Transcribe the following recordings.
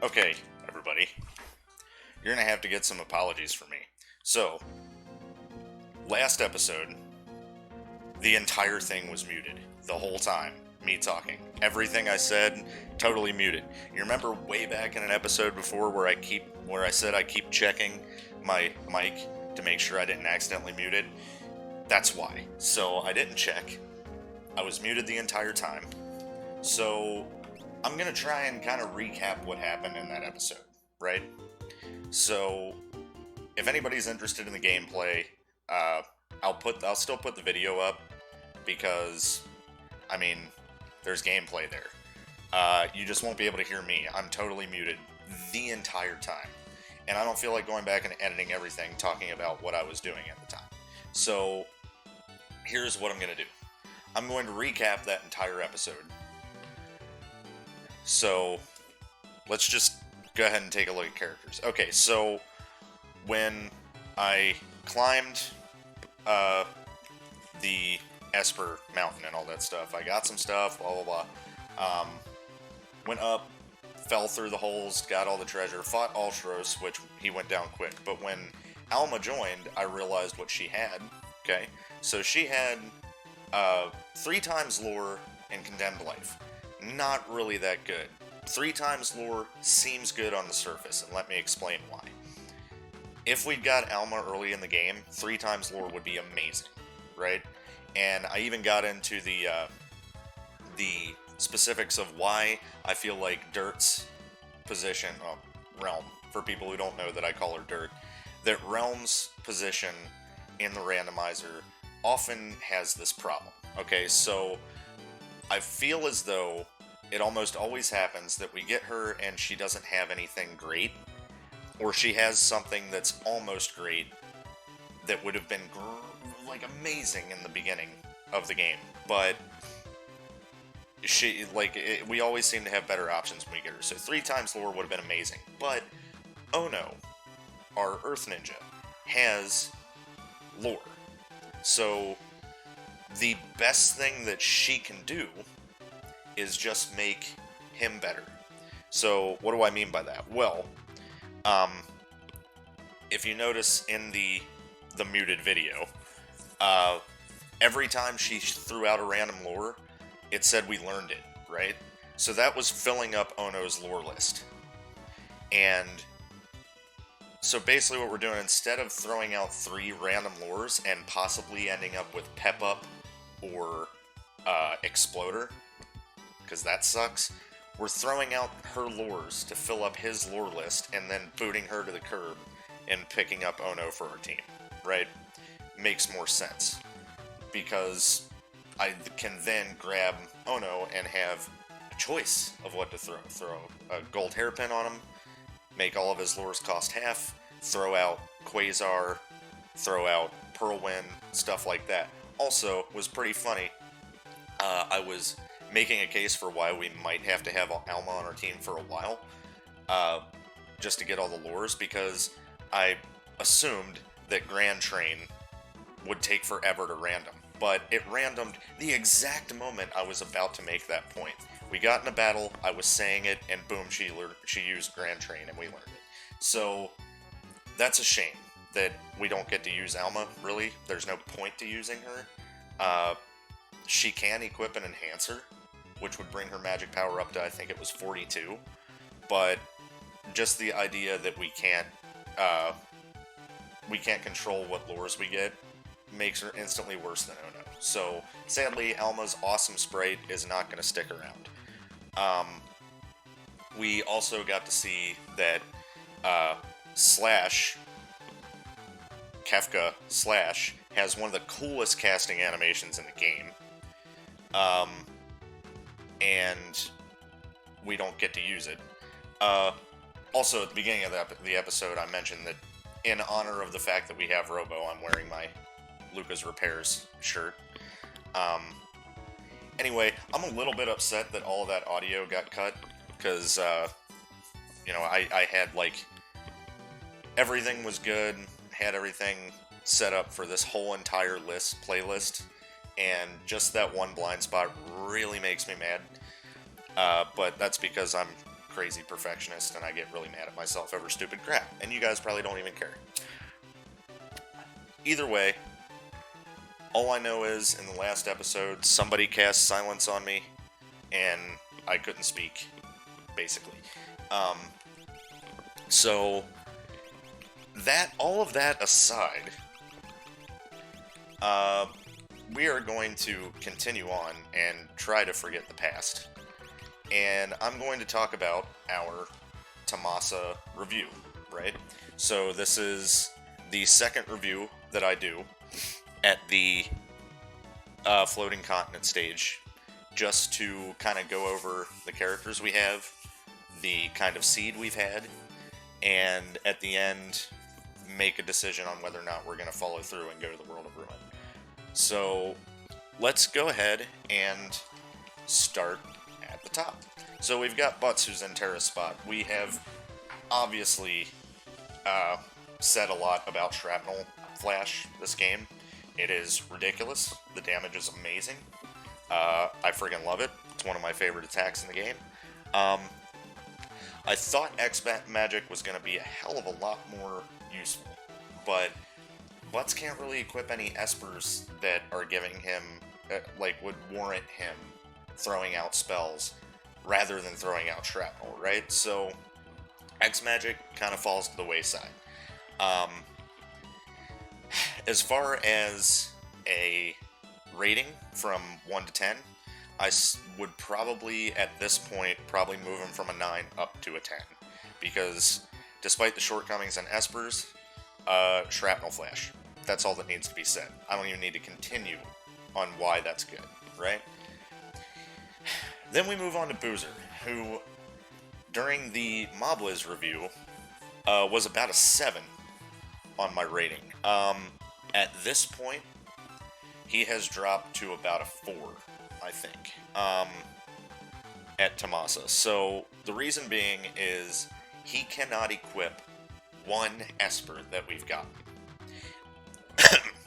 Okay, everybody, you're gonna have to get some apologies from me. So, last episode, the entire thing was muted. The whole time, me talking. Everything I said, totally muted. You remember way back in an episode before where I said I keep checking my mic to make sure I didn't accidentally mute it? That's why. So, I didn't check. I was muted the entire time. So, I'm gonna try and kind of recap what happened in that episode, right? So, if anybody's interested in the gameplay, I'll still put the video up because, I mean, there's gameplay there. You just won't be able to hear me. I'm totally muted the entire time, and I don't feel like going back and editing everything, talking about what I was doing at the time. So, here's what I'm gonna do. I'm going to recap that entire episode. So, let's just go ahead and take a look at characters. Okay, so when I climbed the Esper Mountain and all that stuff, I got some stuff, blah, blah, blah. Went up, fell through the holes, got all the treasure, fought Ultros, which he went down quick. But when Alma joined, I realized what she had, okay? So she had 3 times lore and condemned life. Not really that good. 3 times lore seems good on the surface, and let me explain why. If we'd got Alma early in the game, 3 times lore would be amazing, right? And I even got into the specifics of why I feel like Dirt's position, Realm, for people who don't know that I call her Dirt, that Realm's position in the randomizer often has this problem. Okay, so I feel as though it almost always happens that we get her and she doesn't have anything great, or she has something that's almost great that would have been amazing in the beginning of the game, but we always seem to have better options when we get her. So 3 times lore would have been amazing, but OHNO, our Earth Ninja, has lore. So the best thing that she can do is just make him better. So what do I mean by that? Well, if you notice in the muted video, every time she threw out a random lore, it said we learned it, right? So that was filling up OHNO's lore list. And so basically what we're doing, instead of throwing out 3 random lores and possibly ending up with Pep Up or Exploder, because that sucks, we're throwing out her lores to fill up his lore list and then booting her to the curb and picking up OHNO for our team, right? Makes more sense, because I can then grab OHNO and have a choice of what to throw. Throw a gold hairpin on him, make all of his lures cost half, throw out Quasar, throw out Pearlwind, stuff like that. Also, was pretty funny, I was making a case for why we might have to have Alma on our team for a while, just to get all the lures, because I assumed that Grand Train would take forever to random, but it randomed the exact moment I was about to make that point. We got in a battle, I was saying it, and boom, she used Grand Train, and we learned it. So, that's a shame that we don't get to use Alma, really. There's no point to using her. She can equip an Enhancer, which would bring her magic power up to, I think it was 42, but just the idea that we can't control what lures we get makes her instantly worse than OHNO. So, sadly, Alma's awesome sprite is not going to stick around. We also got to see that Kefka Slash has one of the coolest casting animations in the game. And we don't get to use it. Also, at the beginning of the episode, I mentioned that in honor of the fact that we have Robo, I'm wearing my Luca's Repairs shirt. Anyway, I'm a little bit upset that all of that audio got cut, because, I had, everything was good, had everything set up for this whole entire playlist, and just that one blind spot really makes me mad. But that's because I'm crazy perfectionist, and I get really mad at myself over stupid crap, and you guys probably don't even care. Either way, all I know is, in the last episode, somebody cast silence on me, and I couldn't speak, basically. So, all of that aside, we are going to continue on and try to forget the past. And I'm going to talk about our Thamasa review, right? So this is the second review that I do at the Floating Continent stage, just to kind of go over the characters we have, the kind of seed we've had, and at the end, make a decision on whether or not we're going to follow through and go to the World of Ruin. So, let's go ahead and start at the top. So we've got Butts, who's in Terra's spot. We have obviously said a lot about Shrapnel Flash this game. It is ridiculous. The damage is amazing. I friggin' love it. It's one of my favorite attacks in the game. I thought X-Magic was going to be a hell of a lot more useful, but Butts can't really equip any Espers that are giving him, would warrant him throwing out spells rather than throwing out Shrapnel, right? So, X-Magic kind of falls to the wayside. As far as a rating from 1 to 10, I would probably, at this point, move him from a 9 up to a 10. Because, despite the shortcomings in Espers, Shrapnel Flash. That's all that needs to be said. I don't even need to continue on why that's good, right? Then we move on to Boozer, who, during the Mobliz review, was about a 7 on my rating. At this point, he has dropped to about a 4, I think, at Thamasa. So, the reason being is he cannot equip one Esper that we've got.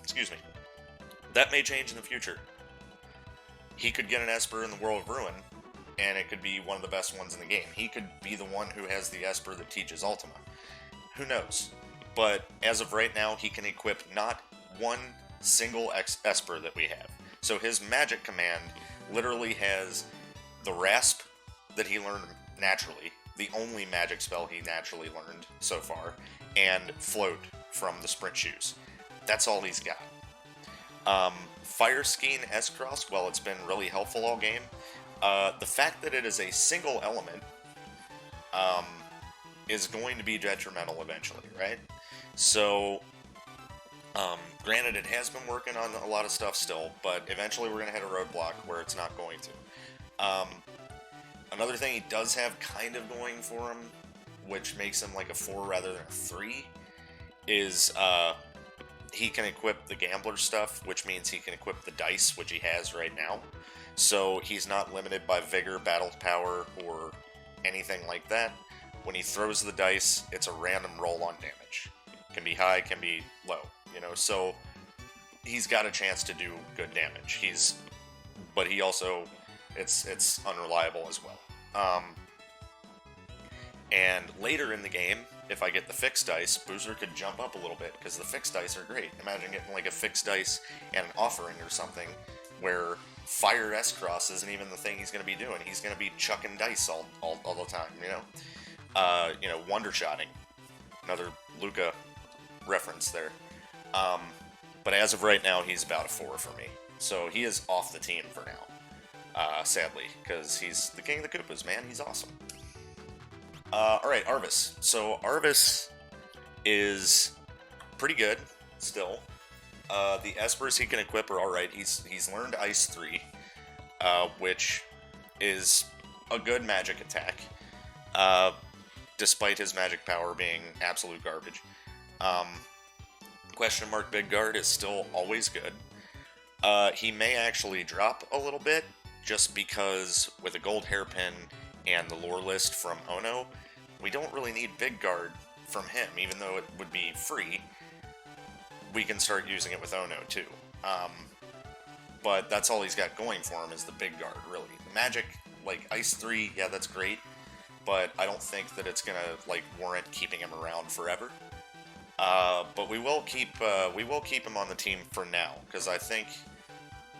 Excuse me. That may change in the future. He could get an Esper in the World of Ruin, and it could be one of the best ones in the game. He could be the one who has the Esper that teaches Ultima. Who knows? But as of right now, he can equip not one single Esper that we have. So his magic command literally has the Rasp that he learned naturally, the only magic spell he naturally learned so far, and Float from the Sprint Shoes. That's all he's got. Fire Skiing S-Cross, well, it's been really helpful all game. The fact that it is a single element is going to be detrimental eventually, right? So, granted, it has been working on a lot of stuff still, but eventually we're going to hit a roadblock where it's not going to. Another thing he does have kind of going for him, which makes him like a 4 rather than a 3, is he can equip the Gambler stuff, which means he can equip the dice, which he has right now. So he's not limited by Vigor, Battle Power, or anything like that. When he throws the dice, it's a random roll on damage. Can be high, can be low, so he's got a chance to do good damage. But he also, it's unreliable as well. And later in the game, if I get the fixed dice, Boozer could jump up a little bit, because the fixed dice are great. Imagine getting like a fixed dice and an offering or something, where Fire S-Cross isn't even the thing he's going to be doing. He's going to be chucking dice all the time, Wonder-shotting. Another Luca reference there. But as of right now, he's about a 4 for me. So he is off the team for now, sadly, because he's the king of the Koopas, man. He's awesome. Alright, Arvis. So Arvis is pretty good, still. The Espers he can equip are alright. He's learned Ice 3, which is a good magic attack, despite his magic power being absolute garbage. Question mark Big Guard is still always good. He may actually drop a little bit, just because with a gold hairpin and the lore list from OHNO, we don't really need Big Guard from him, even though it would be free. We can start using it with OHNO too. But that's all he's got going for him is the Big Guard, really. The magic, like Ice 3, yeah, that's great. but I don't think that it's gonna like warrant keeping him around forever. But we will keep him on the team for now, because I think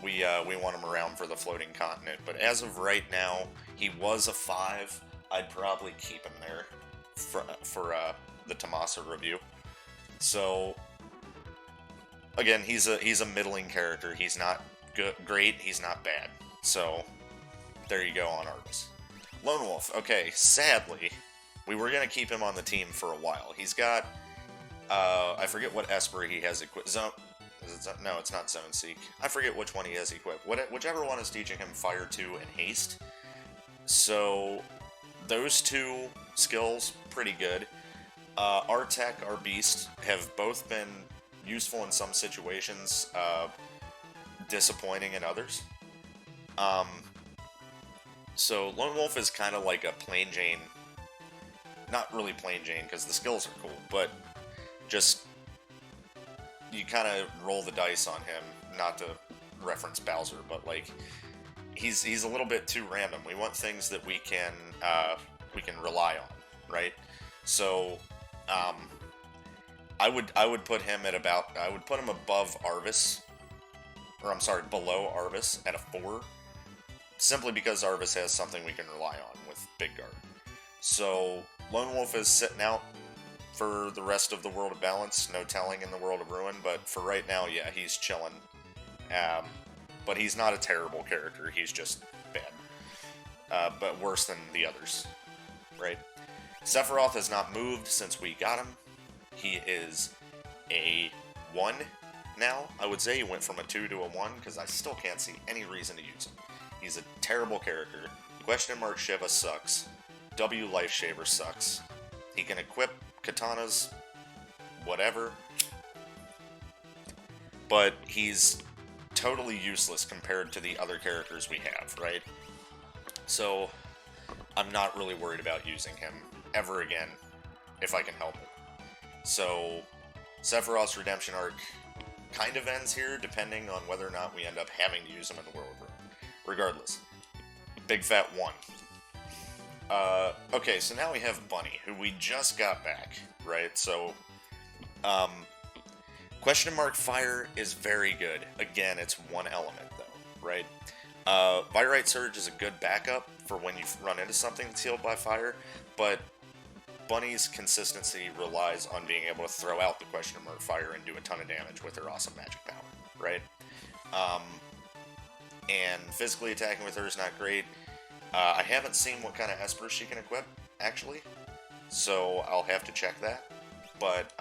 we want him around for the Floating Continent. But as of right now, he was a 5. I'd probably keep him there for the Thamasa review. So again, he's a middling character. He's not great. He's not bad. So there you go on Argus. Lone Wolf. Okay, sadly, we were gonna keep him on the team for a while. He's got I forget what Esper he has equipped. No, it's not Zone Seek. I forget which one he has equipped. Whichever one is teaching him Fire 2 and Haste. So those two skills, pretty good. Our Tech, our Beast, have both been useful in some situations, disappointing in others. So Lone Wolf is kind of like a plain Jane. Not really plain Jane, because the skills are cool, but just you kind of roll the dice on him, not to reference Bowser, but like he's a little bit too random. We want things that we can rely on, right? So I would put him at about, I would put him above Arvis, or I'm sorry, below Arvis at a 4, simply because Arvis has something we can rely on with Big Guard. So Lone Wolf is sitting out for the rest of the World of Balance, no telling in the World of Ruin, but for right now, yeah, he's chilling. But he's not a terrible character, he's just bad. But worse than the others, right? Sephiroth has not moved since we got him. He is a 1 now, I would say. He went from a 2 to a 1, because I still can't see any reason to use him. He's a terrible character. Question Mark Shiva sucks. W Lifeshaver sucks. He can equip katanas, whatever, but he's totally useless compared to the other characters we have, right? So I'm not really worried about using him ever again, if I can help it. So Sephiroth's redemption arc kind of ends here, depending on whether or not we end up having to use him in the World of Ruin. Regardless, Big Fat 1. Okay, so now we have Bunny, who we just got back, right? So, Question Mark Fire is very good. Again, it's one element, though, right? Virite Surge is a good backup for when you run into something that's healed by fire, but Bunny's consistency relies on being able to throw out the Question Mark Fire and do a ton of damage with her awesome magic power, right? And physically attacking with her is not great. I haven't seen what kind of Espers she can equip, actually, so I'll have to check that. But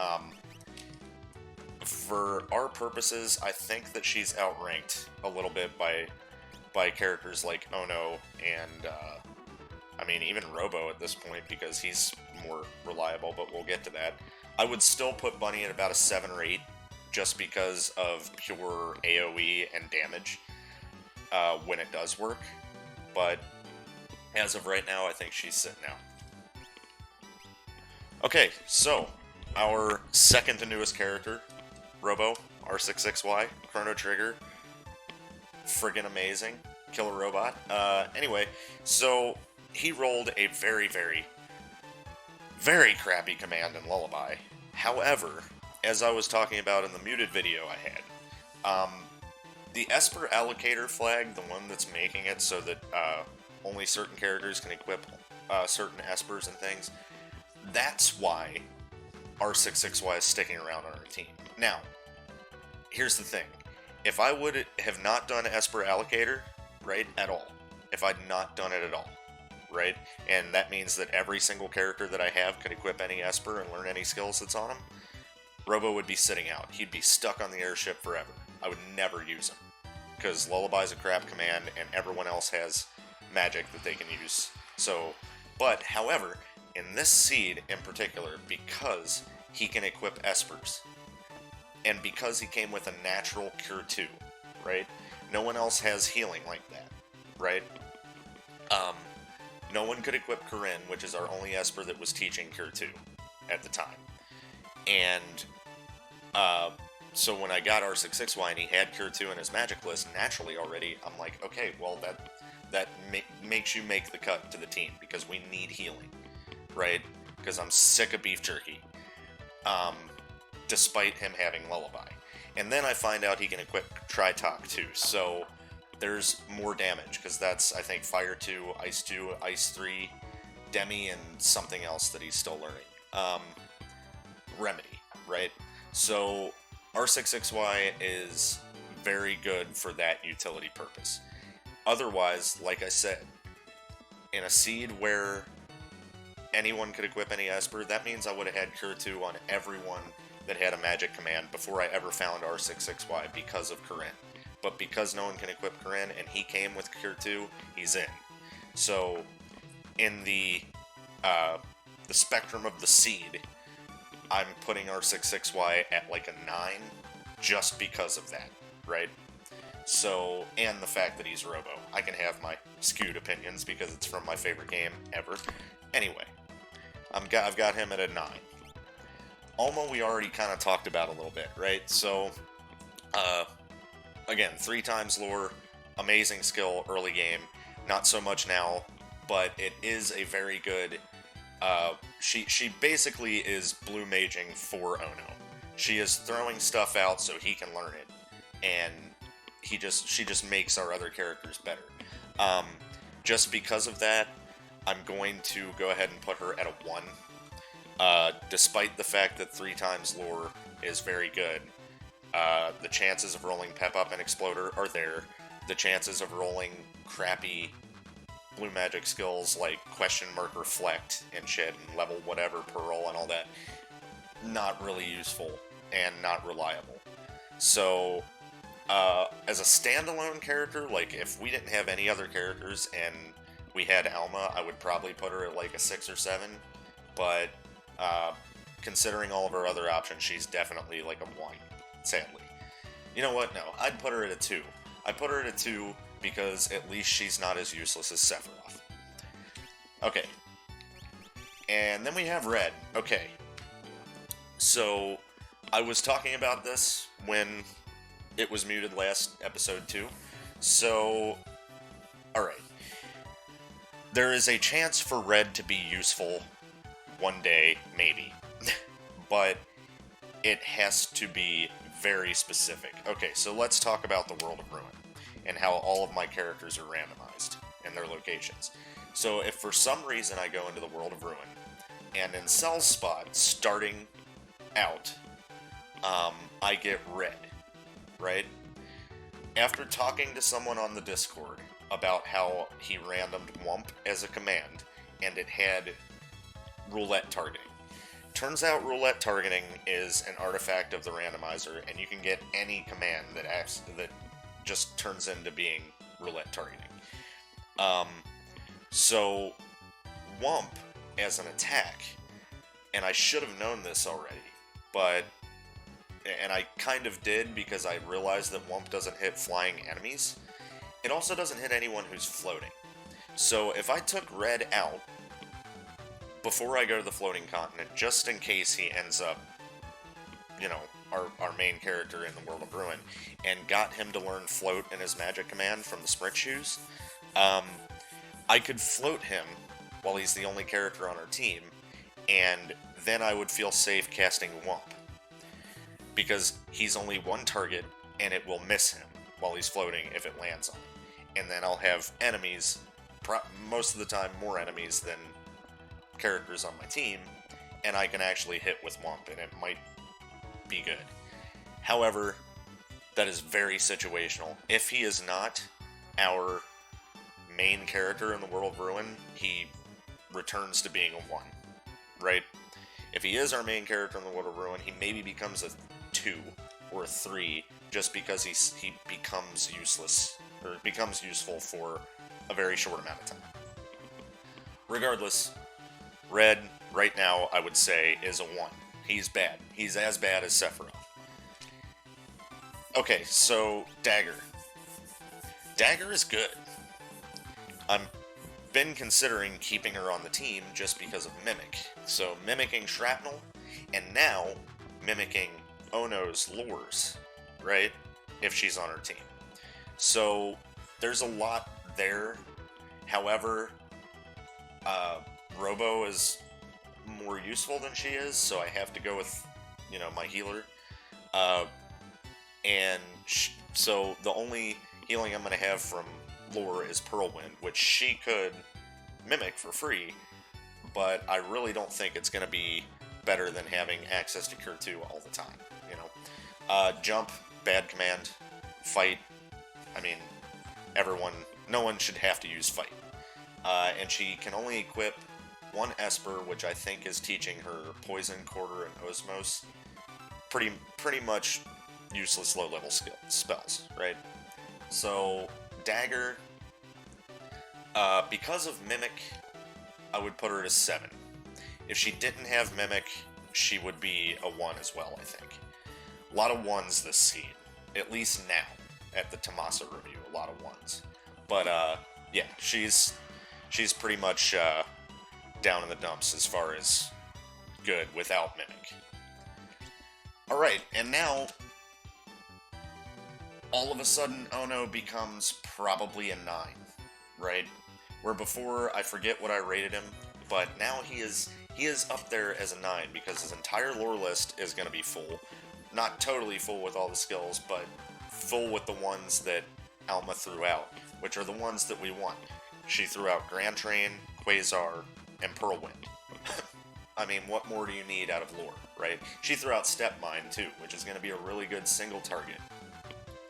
for our purposes, I think that she's outranked a little bit by characters like OHNO and, I mean, even Robo at this point, because he's more reliable, but we'll get to that. I would still put Bunny at about a 7 or 8, just because of pure AoE and damage when it does work, but as of right now, I think she's sitting out. Okay, so our second to newest character, Robo, R66Y, Chrono Trigger, friggin' amazing, killer robot. Anyway, so he rolled a very, very, very crappy command in Lullaby. However, as I was talking about in the muted video I had, the Esper Allocator flag, the one that's making it so that only certain characters can equip certain Espers and things, that's why R66Y is sticking around on our team. Now, here's the thing. If I would have not done Esper Allocator, right, at all, if I'd not done it at all, right, and that means that every single character that I have could equip any Esper and learn any skills that's on him, Robo would be sitting out. He'd be stuck on the airship forever. I would never use him, because Lullaby's a crap command, and everyone else has magic that they can use. So, but, however, in this seed in particular, because he can equip Espers, and because he came with a natural Cure 2, right? No one else has healing like that, right? No one could equip Corinne, which is our only Esper that was teaching Cure 2 at the time. And, so when I got R66Y and he had Cure 2 in his magic list naturally already, I'm like, okay, well, that makes you make the cut to the team, because we need healing, right? Because I'm sick of beef jerky, despite him having Lullaby. And then I find out he can equip Tri-Talk too, so there's more damage, because that's, I think, Fire 2, Ice 2, Ice 3, Demi, and something else that he's still learning. Remedy, right? So R66Y is very good for that utility purpose. Otherwise, like I said, in a seed where anyone could equip any Esper, that means I would have had Cure 2 on everyone that had a magic command before I ever found R66Y because of Corinne. But because no one can equip Corinne and he came with Cure 2, he's in. So, in the spectrum of the seed, I'm putting R66Y at like a 9 just because of that, right? So, and the fact that he's Robo. I can have my skewed opinions because it's from my favorite game ever. Anyway, I've got him at a 9. Alma we already kind of talked about a little bit, right? So, again, 3 times lore, amazing skill early game, not so much now, but it is a very good, she basically is blue maging for Ono. She is throwing stuff out so he can learn it, and she just makes our other characters better. Just because of that, I'm going to go ahead and put her at a 1. Despite the fact that 3 times lore is very good, the chances of rolling Pep Up and Exploder are there. The chances of rolling crappy blue magic skills like Question Mark Reflect and shit and level whatever per roll and all that, not really useful and not reliable. So, as a standalone character, like if we didn't have any other characters and we had Alma, I would probably put her at like a 6 or 7, but considering all of her other options, she's definitely like a 1, sadly. You know what? No, I'd put her at a 2. I put her at a 2 because at least she's not as useless as Sephiroth. Okay. And then we have Red. Okay. So, I was talking about this when it was muted last episode too. So, alright. There is a chance for Red to be useful one day, maybe. But it has to be very specific. Okay, so let's talk about the World of Ruin and how all of my characters are randomized and their locations. So if for some reason I go into the World of Ruin, and in Cell's spot, starting out, I get Red, right? After talking to someone on the Discord about how he randomed Wump as a command, and it had roulette targeting. Turns out roulette targeting is an artifact of the randomizer, and you can get any command that just turns into being roulette targeting. So Wump as an attack, and I should have known this already, and I kind of did because I realized that Wump doesn't hit flying enemies. It also doesn't hit anyone who's floating. So if I took Red out before I go to the Floating Continent, just in case he ends up, you know, our main character in the World of Ruin, and got him to learn Float in his magic command from the Sprint Shoes, I could float him while he's the only character on our team, and then I would feel safe casting Wump. Because he's only one target, and it will miss him while he's floating if it lands on him. And then I'll have enemies, most of the time more enemies than characters on my team, and I can actually hit with Wump, and it might be good. However, that is very situational. If he is not our main character in the World of Ruin, he returns to being a 1, right? If he is our main character in the World of Ruin, he maybe becomes a 2 or a 3 just because he becomes useless, or becomes useful for a very short amount of time. Regardless, Red, right now, I would say, is a 1. He's bad. He's as bad as Sephiroth. Okay, so Dagger. Dagger is good. I've been considering keeping her on the team just because of Mimic. So mimicking Shrapnel, and now mimicking Ono's lures, right? If she's on her team. So there's a lot there However, Robo is more useful than she is, so I have to go with, my healer. So the only healing I'm going to have from Lore is Whirlwind, which she could mimic for free, but I really don't think it's going to be better than having access to Cure 2 all the time, Jump, bad command. Fight, I mean, no one should have to use Fight. And she can only equip one Esper, which I think is teaching her Poison, Quarter, and Osmos. Pretty much useless low-level spells, right? So, Dagger, because of Mimic, I would put her to 7. If she didn't have Mimic, she would be a 1 as well, I think. A lot of 1s this seed, at least now, at the Thamasa review, a lot of 1s. But, yeah, she's pretty much down in the dumps as far as good without Mimic. Alright, and now, all of a sudden, OHNO becomes probably a 9, right? Where before, I forget what I rated him, but now he is up there as a 9 because his entire lore list is going to be full. Not totally full with all the skills, but full with the ones that Alma threw out, which are the ones that we want. She threw out Grand Train, Quasar, and Whirlwind. I mean, what more do you need out of lore, right? She threw out Step Mine, too, which is going to be a really good single target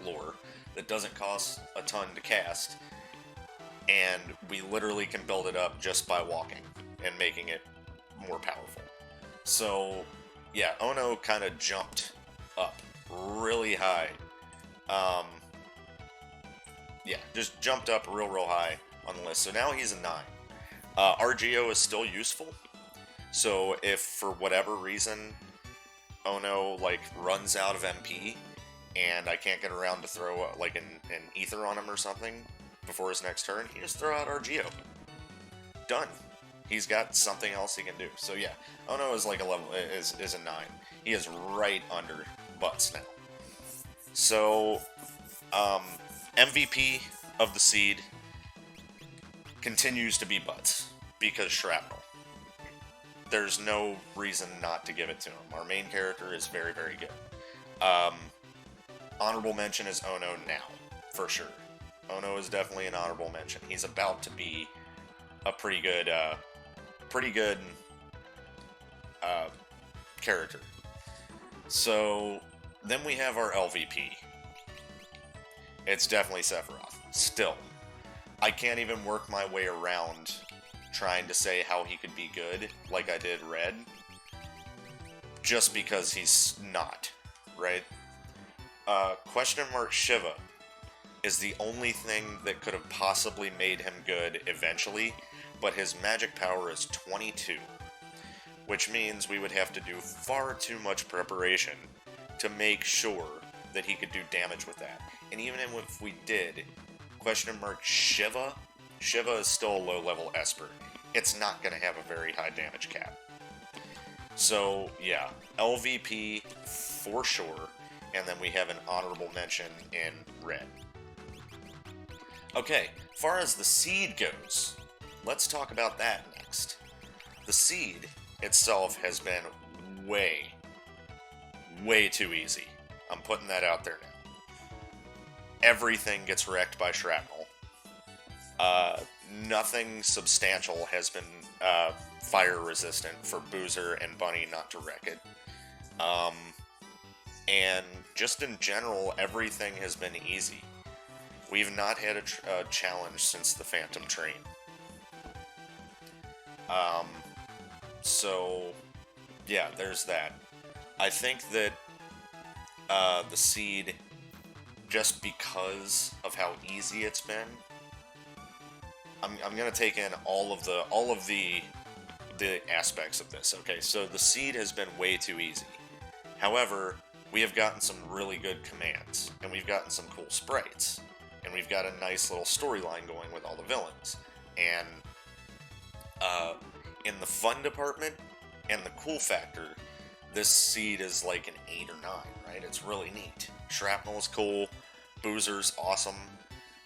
lore that doesn't cost a ton to cast, and we literally can build it up just by walking and making it more powerful. So, yeah, OHNO kind of jumped up really high. Yeah, just jumped up real high on the list. So now he's a 9. RGO is still useful. So if for whatever reason OHNO runs out of MP and I can't get around to throw an ether on him or something before his next turn, you just throw out RGO. Done. He's got something else he can do. So yeah, OHNO is is a 9. He is right under Butts now. So MVP of the seed continues to be Butts because Shrapnel. There's no reason not to give it to him. Our main character is very good. Honorable mention is OHNO now, for sure. OHNO is definitely an honorable mention. He's about to be a pretty good character. So then we have our LVP. It's definitely Sephiroth. Still, I can't even work my way around trying to say how he could be good like I did Red, just because he's not, right? Question mark Shiva is the only thing that could have possibly made him good eventually, but his magic power is 22, which means we would have to do far too much preparation to make sure that he could do damage with that. And even if we did, question mark Shiva is still a low-level Esper. It's not going to have a very high damage cap. So, yeah, LVP for sure, and then we have an honorable mention in Red. Okay, far as the seed goes, let's talk about that next. The seed itself has been way too easy. I'm putting that out there now. Everything gets wrecked by Shrapnel. Nothing substantial has been fire resistant for Boozer and Bunny not to wreck it. And just in general, everything has been easy. We've not had a challenge since the Phantom Train. So, yeah, there's that. I think that the seed, just because of how easy it's been, I'm gonna take in all of the aspects of this. Okay, so the seed has been way too easy. However, we have gotten some really good commands, and we've gotten some cool sprites, and we've got a nice little storyline going with all the villains. And in the fun department and the cool factor, this seed is like an 8 or 9, right? It's really neat. Shrapnel is cool. Boozer's awesome.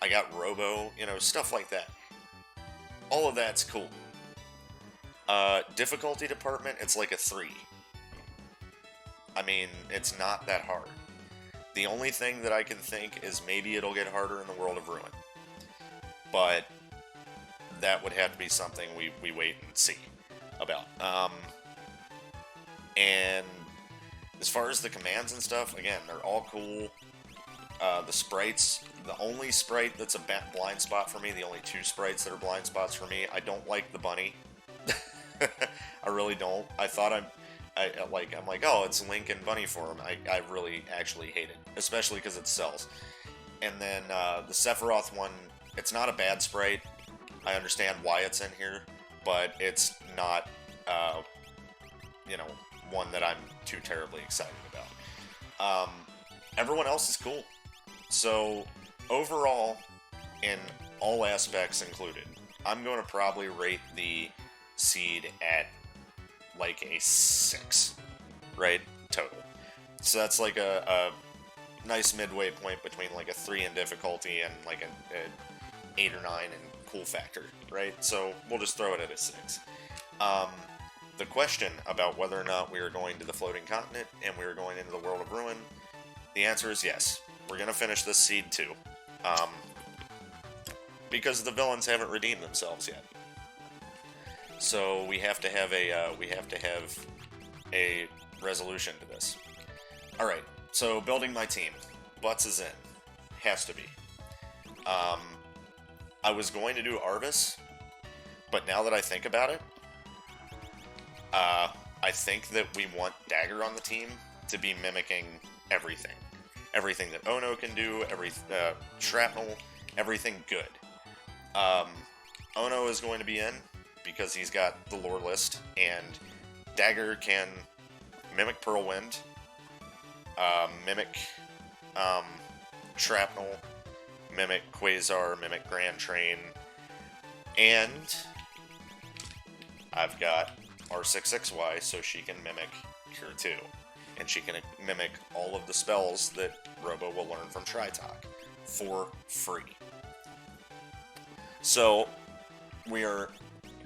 I got Robo, stuff like that. all of that's cool. Difficulty department, it's like a 3. I mean, it's not that hard. The only thing that I can think is maybe it'll get harder in the World of Ruin. But that would have to be something we wait and see about. And as far as the commands and stuff, again, they're all cool. The sprites, the only sprite that's a blind spot for me, the only 2 sprites that are blind spots for me, I don't like the bunny. I really don't. I thought I'm like, oh, it's Link and Bunny form. I really actually hate it, especially because it sells. And then the Sephiroth one, it's not a bad sprite. I understand why it's in here, but it's not, one that I'm too terribly excited about. Everyone else is cool. So, overall, in all aspects included, I'm going to probably rate the seed at like a 6, right? Total. So that's like a nice midway point between like a 3 in difficulty and like an 8 or 9 in cool factor, right? So we'll just throw it at a 6. The question about whether or not we are going to the Floating Continent and we are going into the World of Ruin, the answer is yes. We're going to finish this seed too. Because the villains haven't redeemed themselves yet. So we have to have a resolution to this. All right. So building my team, Butts is in, has to be. I was going to do Arvis, but now that I think about it, I think that we want Dagger on the team to be mimicking everything. Everything that OHNO can do, Shrapnel, everything good. OHNO is going to be in, because he's got the lore list, and Dagger can mimic Pearlwind, mimic Shrapnel, mimic Quasar, mimic Grand Train, and I've got R66Y, so she can mimic Cure 2, and she can mimic all of the spells that Robo will learn from Tritok for free. So, we are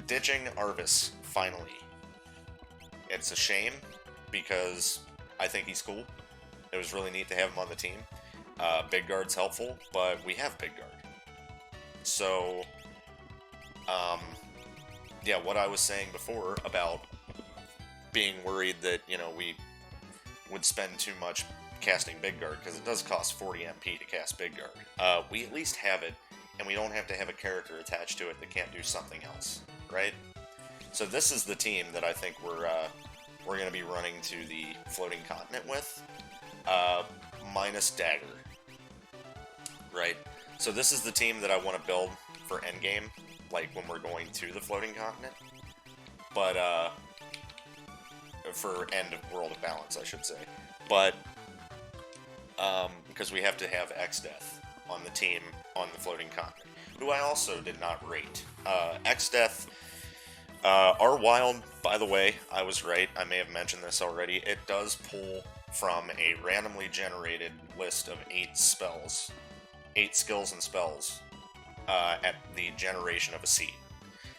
ditching Arvis, finally. It's a shame, because I think he's cool. It was really neat to have him on the team. Big Guard's helpful, but we have Big Guard. So, yeah, what I was saying before about being worried that, we would spend too much casting Big Guard, because it does cost 40 MP to cast Big Guard. We at least have it, and we don't have to have a character attached to it that can't do something else, right? So this is the team that I think we're going to be running to the Floating Continent with, minus Dagger, right? So this is the team that I want to build for endgame, like when we're going to the Floating Continent, but for end of World of Balance, I should say. But because we have to have X-Death on the team on the Floating Continent, who I also did not rate. X-Death, our wild, by the way, I was right, I may have mentioned this already, it does pull from a randomly generated list of 8 spells, 8 skills and spells, at the generation of a seed.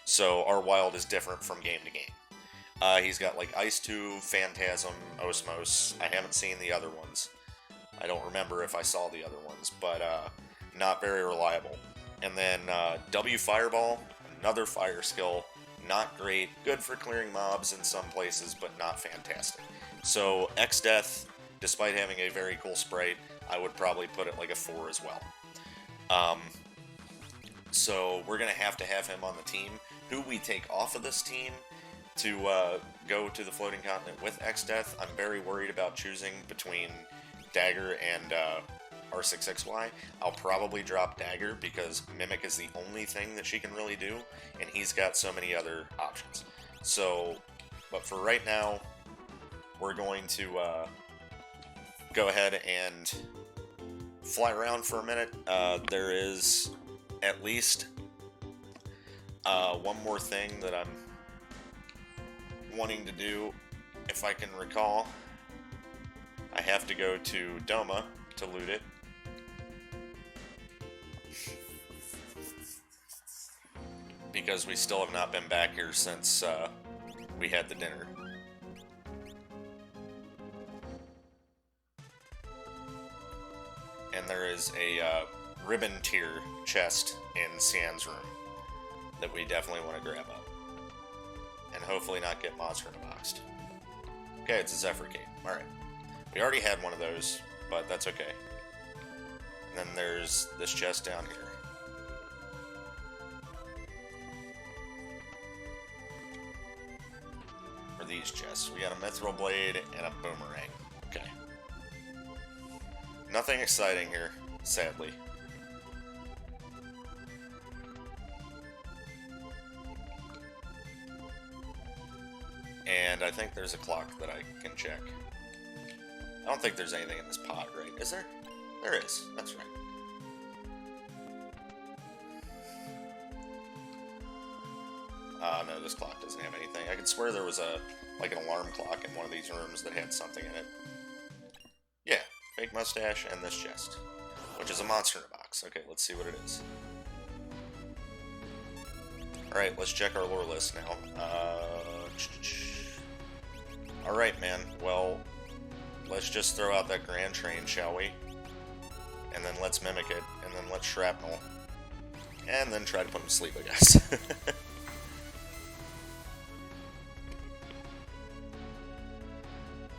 So our wild is different from game to game. He's got like Ice 2, Phantasm, Osmos. I haven't seen the other ones. I don't remember if I saw the other ones, but not very reliable. And then W Fireball, another fire skill, not great, good for clearing mobs in some places, but not fantastic. So X-Death, despite having a very cool sprite, I would probably put it like a 4 as well. So we're going to have him on the team. Who we take off of this team to go to the Floating Continent with X-Death, I'm very worried about choosing between Dagger and R66Y. I'll probably drop Dagger because Mimic is the only thing that she can really do, and he's got so many other options. So, but for right now, we're going to go ahead and fly around for a minute. There is at least one more thing that I'm wanting to do, if I can recall. I have to go to Doma to loot it. because we still have not been back here since we had the dinner. And there is a ribbon tier chest in Cian's room that we definitely want to grab up. And hopefully not get monster in a box. Okay, it's a Zephyr Cape. Alright. We already had one of those, but that's okay. And then there's this chest down here. Or these chests. We got a Mithril Blade and a Boomerang. Okay. Nothing exciting here, sadly. And I think there's a clock that I can check. I don't think there's anything in this pot, right? Is there? There is. That's right. No, this clock doesn't have anything. I could swear there was like an alarm clock in one of these rooms that had something in it. Yeah, fake mustache and this chest, which is a monster in a box. Okay, let's see what it is. Alright, let's check our lore list now. Alright, man. Well, let's just throw out that Grand Train, shall we? And then let's mimic it, and then let's shrapnel. And then try to put him to sleep, I guess.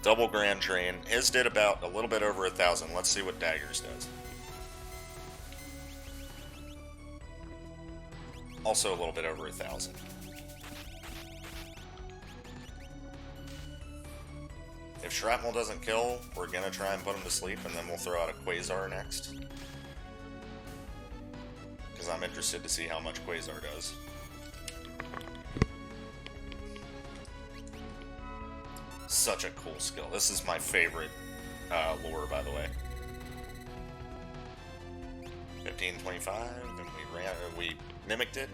Double Grand Train. His did about a little bit over 1,000. Let's see what Daggers does. Also a little bit over 1,000. If Shrapnel doesn't kill, we're gonna try and put him to sleep, and then we'll throw out a Quasar next. Because I'm interested to see how much Quasar does. Such a cool skill. This is my favorite lore, by the way. 1525, and we mimicked it.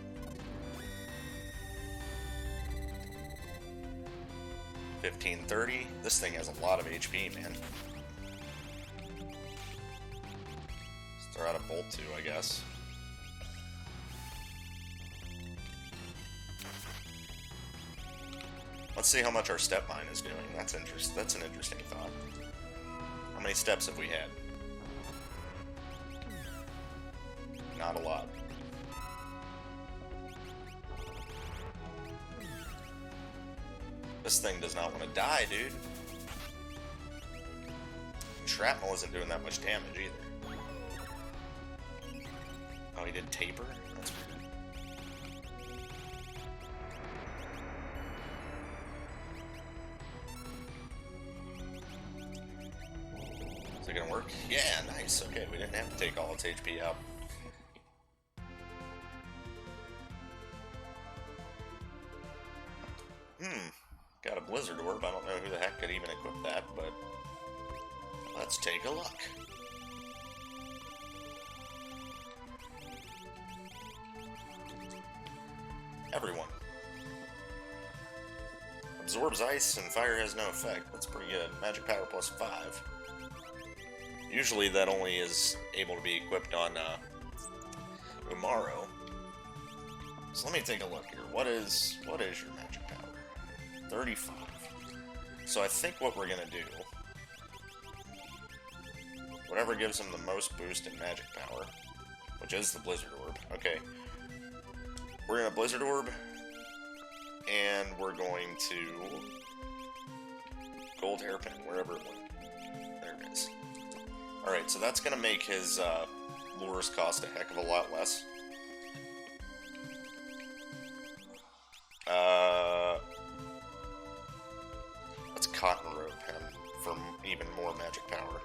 1530. This thing has a lot of HP, man. Let's throw out a bolt too, I guess. Let's see how much our step mine is doing. That's an interesting thought. How many steps have we had? Not a lot. This thing does not want to die, dude. Shrapnel isn't doing that much damage either. Oh, he did taper? That's weird. Is it gonna work? Yeah, nice. Okay, we didn't have to take all its HP out. Got a Blizzard Orb. I don't know who the heck could even equip that, but let's take a look. Everyone. Absorbs ice and fire has no effect. That's pretty good. Magic power plus 5. Usually that only is able to be equipped on Umaro. So let me take a look here. What is your magic power? 35. So I think what we're gonna do, whatever gives him the most boost in magic power, which is the Blizzard Orb. Okay. We're gonna Blizzard Orb, and we're going to Gold Hairpin, wherever it went. There it is. Alright, so that's gonna make his lures cost a heck of a lot less. Let's Cotton Rope him for even more magic power.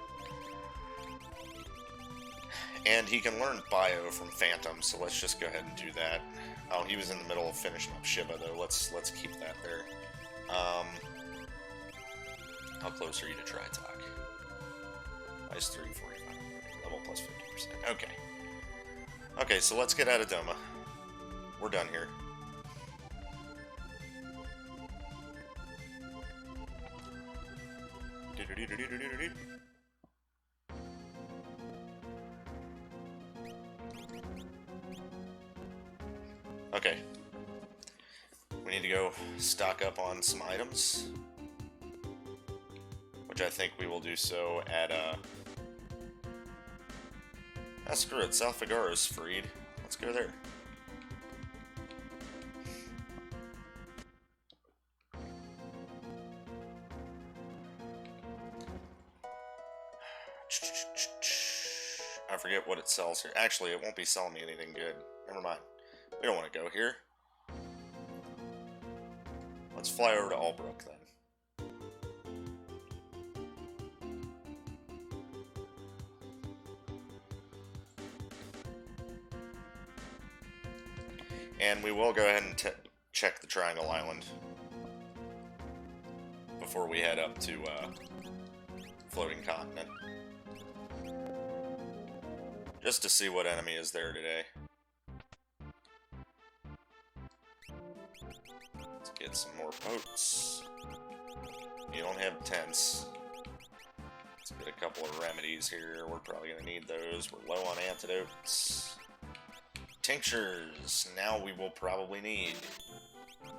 And he can learn Bio from Phantom, so let's just go ahead and do that. Oh, he was in the middle of finishing up Shiva, though. Let's keep that there. How close are you to Tri-Talk? Ice 345. Level plus 50%. Okay. Okay, so let's get out of Doma. We're done here. Okay. stock up on some items, which I think we will do so at, screw it, South Figara's freed. Let's go there. I forget what it sells here. Actually, it won't be selling me anything good. Never mind. We don't want to go here. Let's fly over to Albrook then. And we will go ahead and check the Triangle Island before we head up to Floating Continent. Just to see what enemy is there today. Let's get some more boats. You don't have tents. Let's get a couple of remedies here. We're probably going to need those. We're low on antidotes. Tinctures. Now we will probably need.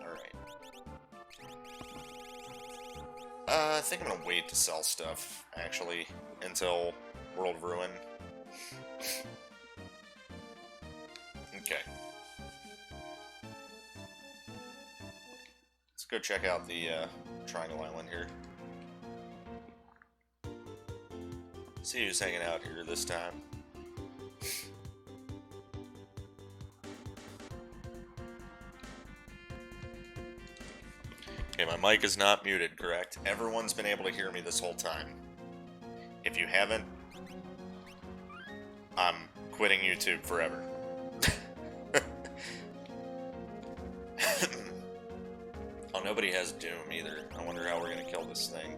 Alright. I think I'm going to wait to sell stuff, actually, until World of Ruin. Okay. Let's go check out the Triangle Island here. See who's hanging out here this time. Okay, my mic is not muted, correct? Everyone's been able to hear me this whole time. If you haven't, I'm quitting YouTube forever. Oh, nobody has Doom either. I wonder how we're gonna kill this thing.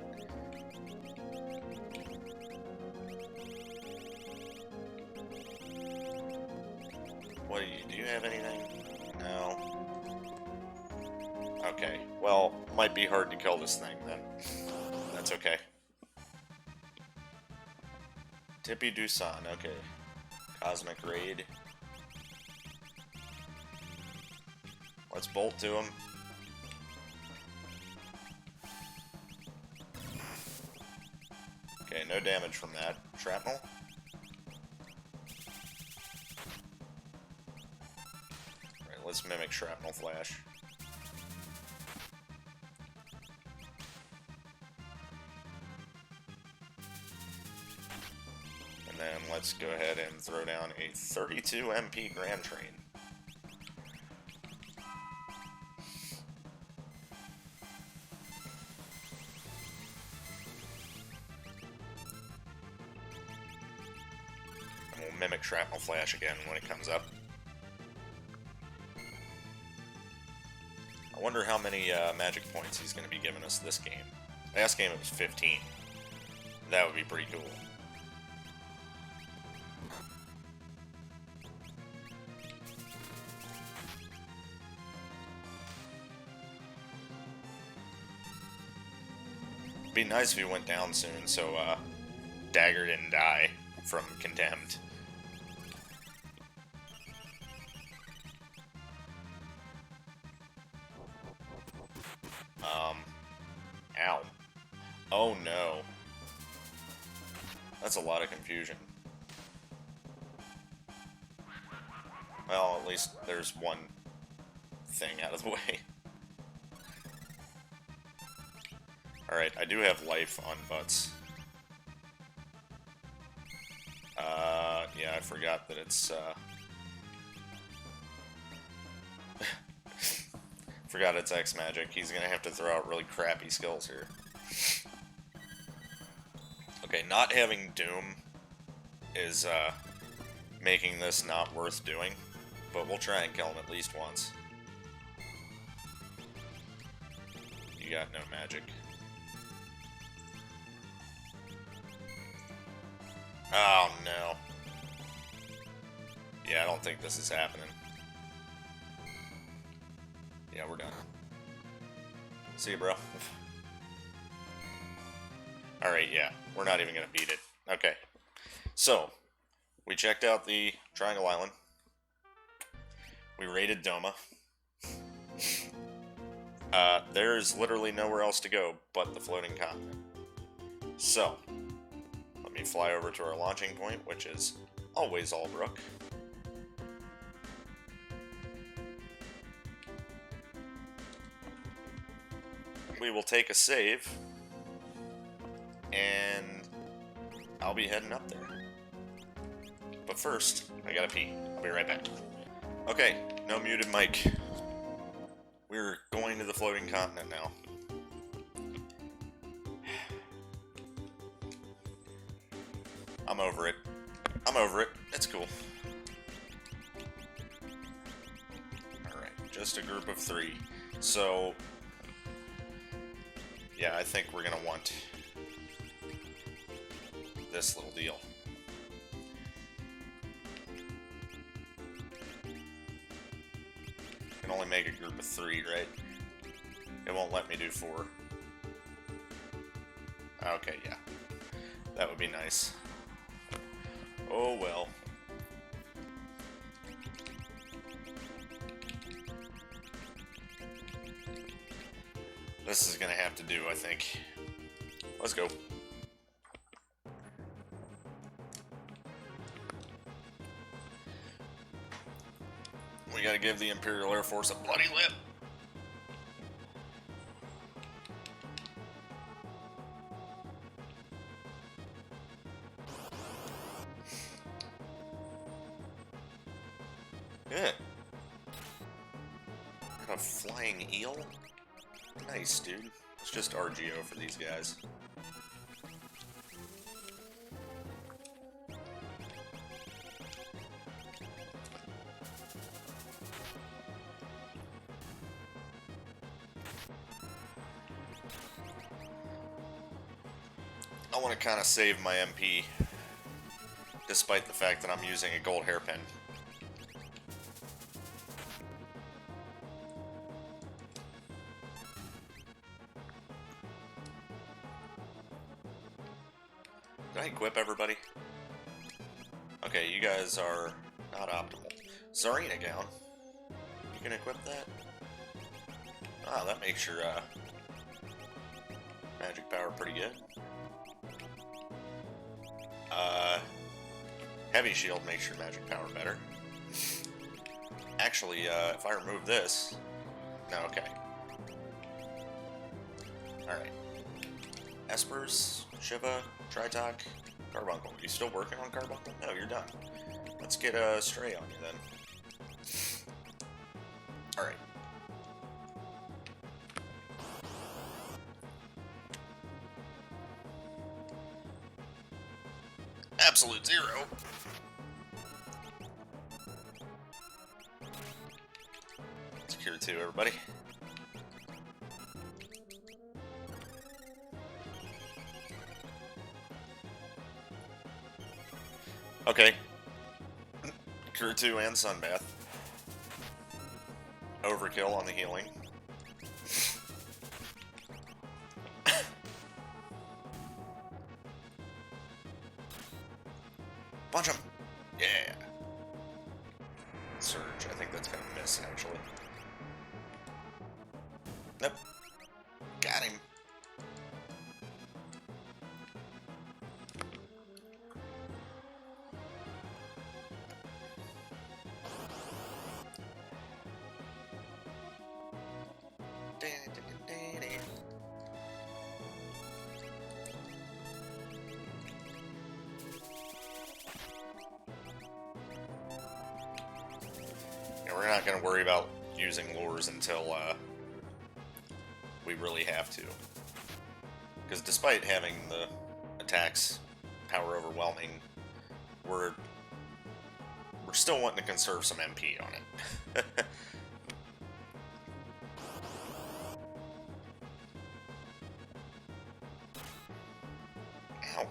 What do you have anything? No. Okay, well, might be hard to kill this thing then. That's okay. Tippy Dusan, okay. Cosmic Raid. Let's bolt to him. Okay, no damage from that. Shrapnel? Alright, let's mimic Shrapnel Flash. And then let's go ahead and throw down a 32 MP Grand Train. And we'll mimic Shrapnel Flash again when it comes up. I wonder how many magic points he's going to be giving us this game. Last game it was 15. That would be pretty cool. It'd be nice if he went down soon, so Dagger didn't die from Condemned. Ow. Oh no. That's a lot of confusion. Well, at least there's one thing out of the way. Alright, I do have life on butts. Yeah, I forgot that it's, forgot it's X-Magic. He's gonna have to throw out really crappy skills here. Okay, not having Doom is, making this not worth doing, but we'll try and kill him at least once. You got no magic. Oh, no. Yeah, I don't think this is happening. Yeah, we're done. See you, bro. Alright, yeah. We're not even gonna beat it. Okay. So, we checked out the Triangle Island. We raided Doma. There's literally nowhere else to go but the floating continent. So, let me fly over to our launching point, which is always Albrook. We will take a save, and I'll be heading up there. But first, I gotta pee. I'll be right back. Okay, no muted mic. We're going to the floating continent now. I'm over it. I'm over it. It's cool. Alright, just a group of 3. So, yeah, I think we're gonna want this little deal. Can only make a group of 3, right? It won't let me do 4. Okay, yeah. That would be nice. Oh well. This is gonna have to do, I think. Let's go. We gotta give the Imperial Air Force a bloody lip. Good. Got a flying eel? Nice, dude. It's just RGO for these guys. I want to kind of save my MP, despite the fact that I'm using a gold hairpin. Did I equip everybody? Okay, you guys are not optimal. Tsarina gown. You can equip that? Ah, that makes your magic power pretty good. Heavy shield makes your magic power better. Actually, if I remove this... No, okay. Alright. Espers, Shiva, Tritok, Carbuncle. You still working on Carbuncle? No, you're done. Let's get a Stray on you then. Alright. Absolute zero. Secure 2, everybody. Okay. Crew 2 and Sunbath. Overkill on the healing. Punch him! Yeah! Surge. I think that's gonna miss, actually. Nope. Got him. We're not going to worry about using lures until we really have to. Because despite having the attacks power overwhelming, we're still wanting to conserve some MP on it. Ow.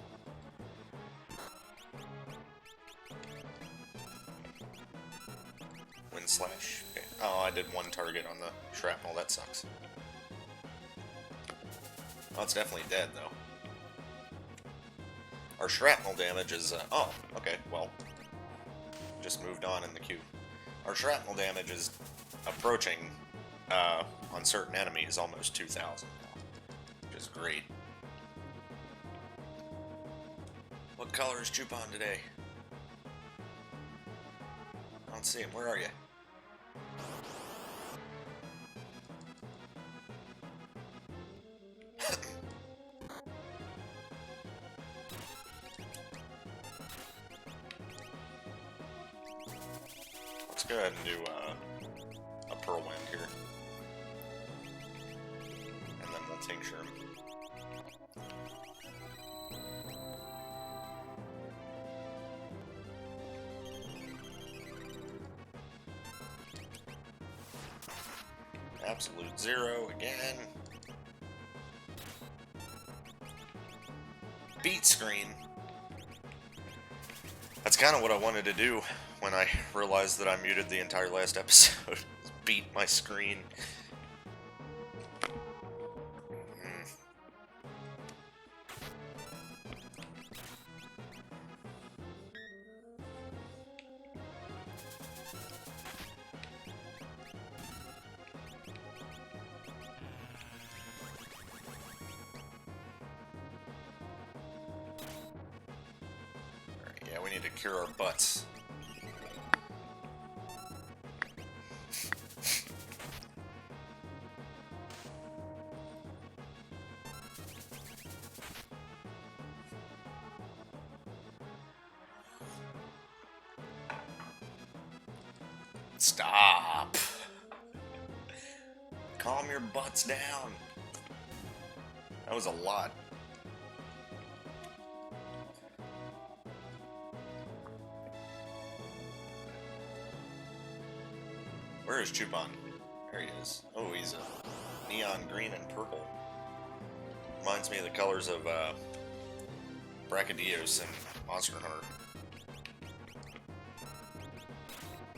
Wind slash. Okay. Oh, I did one target on the shrapnel. That sucks. Oh, it's definitely dead, though. Our shrapnel damage is... oh, okay, well. Just moved on in the queue. Our shrapnel damage is approaching 100%. on certain enemies almost 2,000 now, which is great. What color is Chupon today? I don't see him. Where are you? Let's go ahead and do a Pearl Wind here. And then we'll Tincture him. Absolute zero again. Beat screen. That's kind of what I wanted to do when I realized that I muted the entire last episode. Beat my screen. Yeah, we need to cure our butts. Stop. Calm your butts down. That was a lot. Where is Chupon? There he is. Oh, he's a neon green and purple. Reminds me of the colors of Brachydios and Monster Hunter.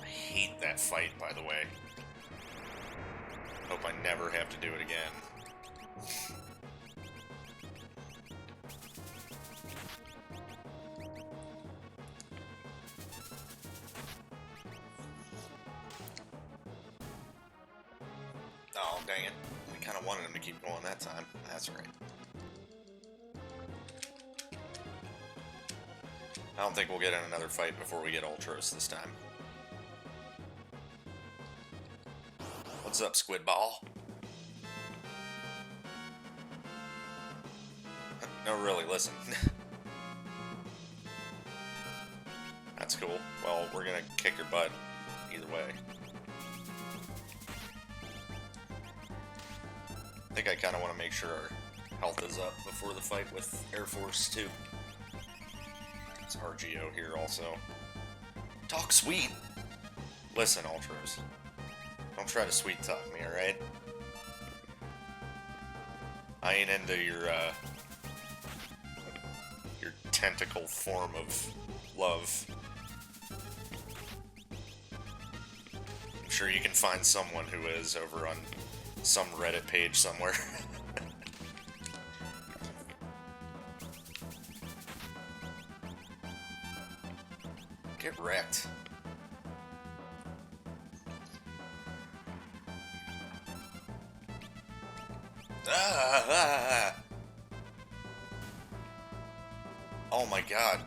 I hate that fight, by the way. Hope I never have to do it again. Oh, dang it. We kind of wanted him to keep going that time. That's right. I don't think we'll get in another fight before we get Ultros this time. What's up, Squid Ball? No, really, listen. That's cool. Well, we're gonna kick your butt either way. I think I kind of want to make sure our health is up before the fight with Air Force 2. It's RGO here also. Talk sweet! Listen, Ultros. Don't try to sweet talk me, alright? I ain't into your tentacle form of love. I'm sure you can find someone who is over on some Reddit page somewhere. Get wrecked. Ah. Oh my god.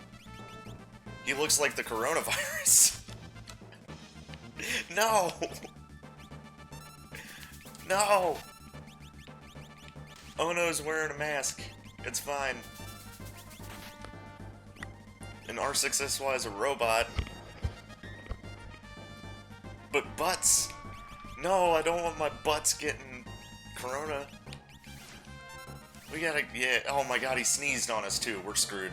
He looks like the coronavirus. No! No! OHNO's wearing a mask. It's fine. And R6SY is a robot. But butts! No, I don't want my butts getting corona. We gotta, yeah, oh my god, he sneezed on us too. We're screwed.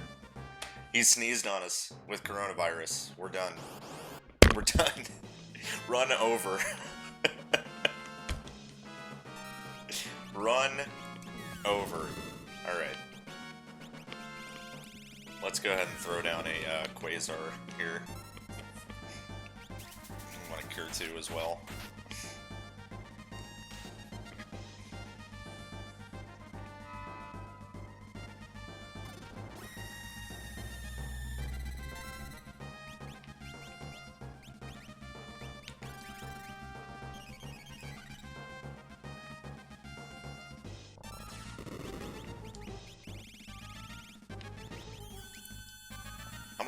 He sneezed on us with coronavirus. We're done. We're done. Run over. Run over. Alright. Let's go ahead and throw down a Quasar here. I want to cure 2 as well.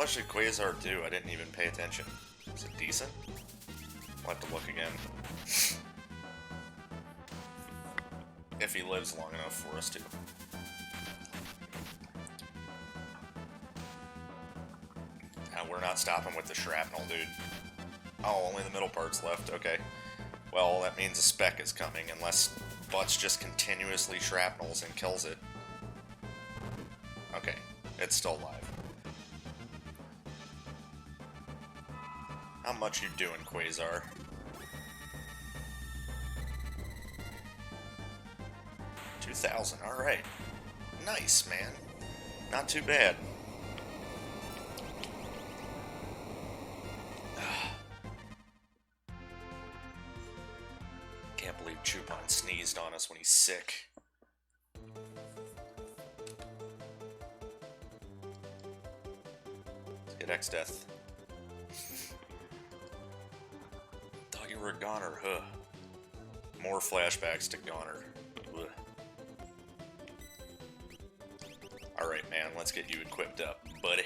much did Quasar do? I didn't even pay attention. Is it decent? We'll have to look again. If he lives long enough for us to. We're not stopping with the shrapnel, dude. Oh, only the middle part's left. Okay. Well, that means a spec is coming, unless Butts just continuously shrapnels and kills it. Okay. It's still alive. How much you doing, Quasar? $2,000. Alright. Nice, man. Not too bad. Can't believe Chupon sneezed on us when he's sick. Let's get X-Death. Thought you were a goner, huh? More flashbacks to goner. Ugh. Alright, man, let's get you equipped up, buddy.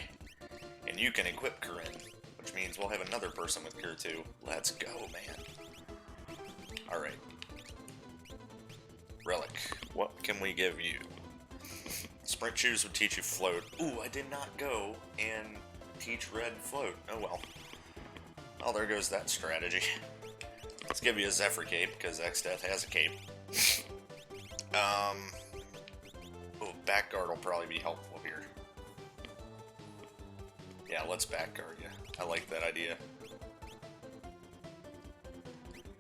And you can equip Corinne, which means we'll have another person with Cure 2. Let's go, man. Alright. Relic. What can we give you? Sprint shoes would teach you float. Ooh, I did not go and teach red float. Oh well. Oh, there goes that strategy. Let's give you a Zephyr cape, because X-Death has a cape. Oh, back guard will probably be helpful here. Yeah, let's back guard you. I like that idea.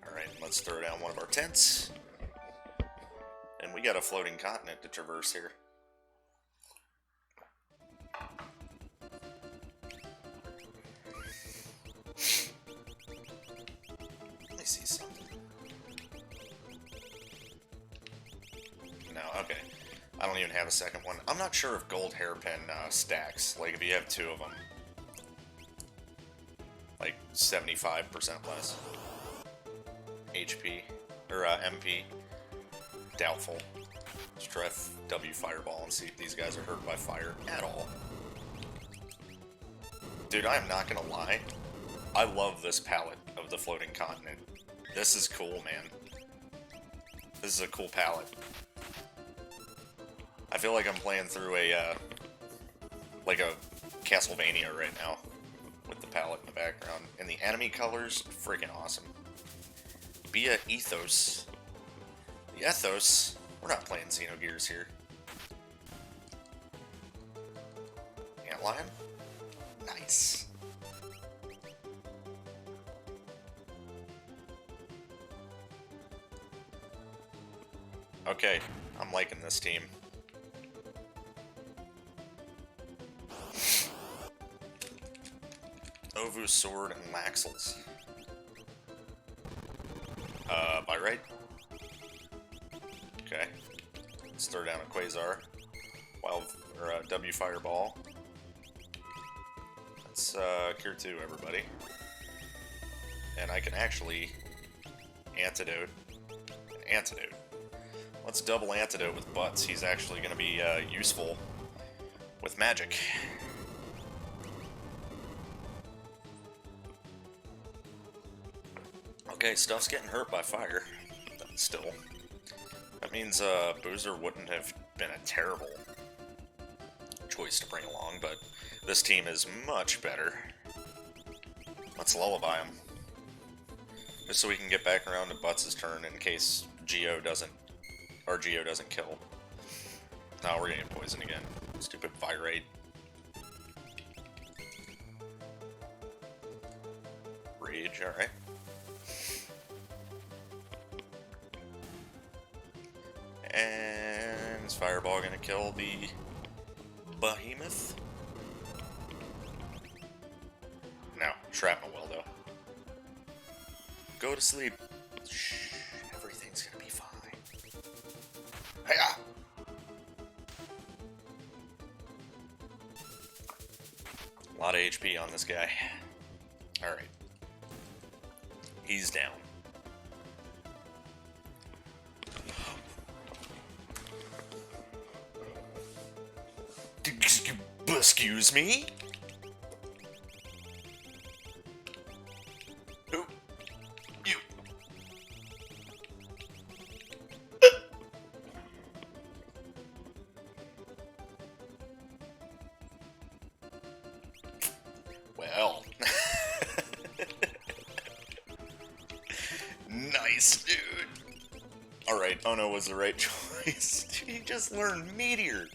Alright, let's throw down one of our tents. And we got a floating continent to traverse here. Let me see something. No, okay. I don't even have a second one. I'm not sure if gold hairpin stacks. Like, if you have two of them. Like, 75% less. HP. Or, MP. Doubtful. Let's try W Fireball and see if these guys are hurt by fire at all. Dude, I am not gonna lie. I love this palette of the Floating Continent. This is cool, man. This is a cool palette. I feel like I'm playing through a, like a Castlevania right now. With the palette in the background. And the enemy colors, freaking awesome. Be a Ethos. The Ethos, we're not playing Xenogears here. Antlion? Nice. Okay, I'm liking this team. Ovu Sword and Laxels. By right? Okay. Let's throw down a Quasar. W Fireball. Let's, Cure 2, everybody. And I can actually antidote an antidote. Let's double antidote with Butts. He's actually going to be, useful with magic. Okay, stuff's getting hurt by fire. Still. That means, Boozer wouldn't have been a terrible choice to bring along, but this team is much better. Let's lullaby him. Just so we can get back around to Butts' turn in case Geo doesn't kill. No, we're getting poisoned again. Stupid Virate. Rage, alright. And is Fireball gonna kill the Behemoth? No, Shrapnel will though. Go to sleep. Shh, everything's gonna be fine. Hiya! A lot of HP on this guy. Alright. He's down. Excuse me? choice, dude. Alright, OHNO was the right choice. He just learned Meteor.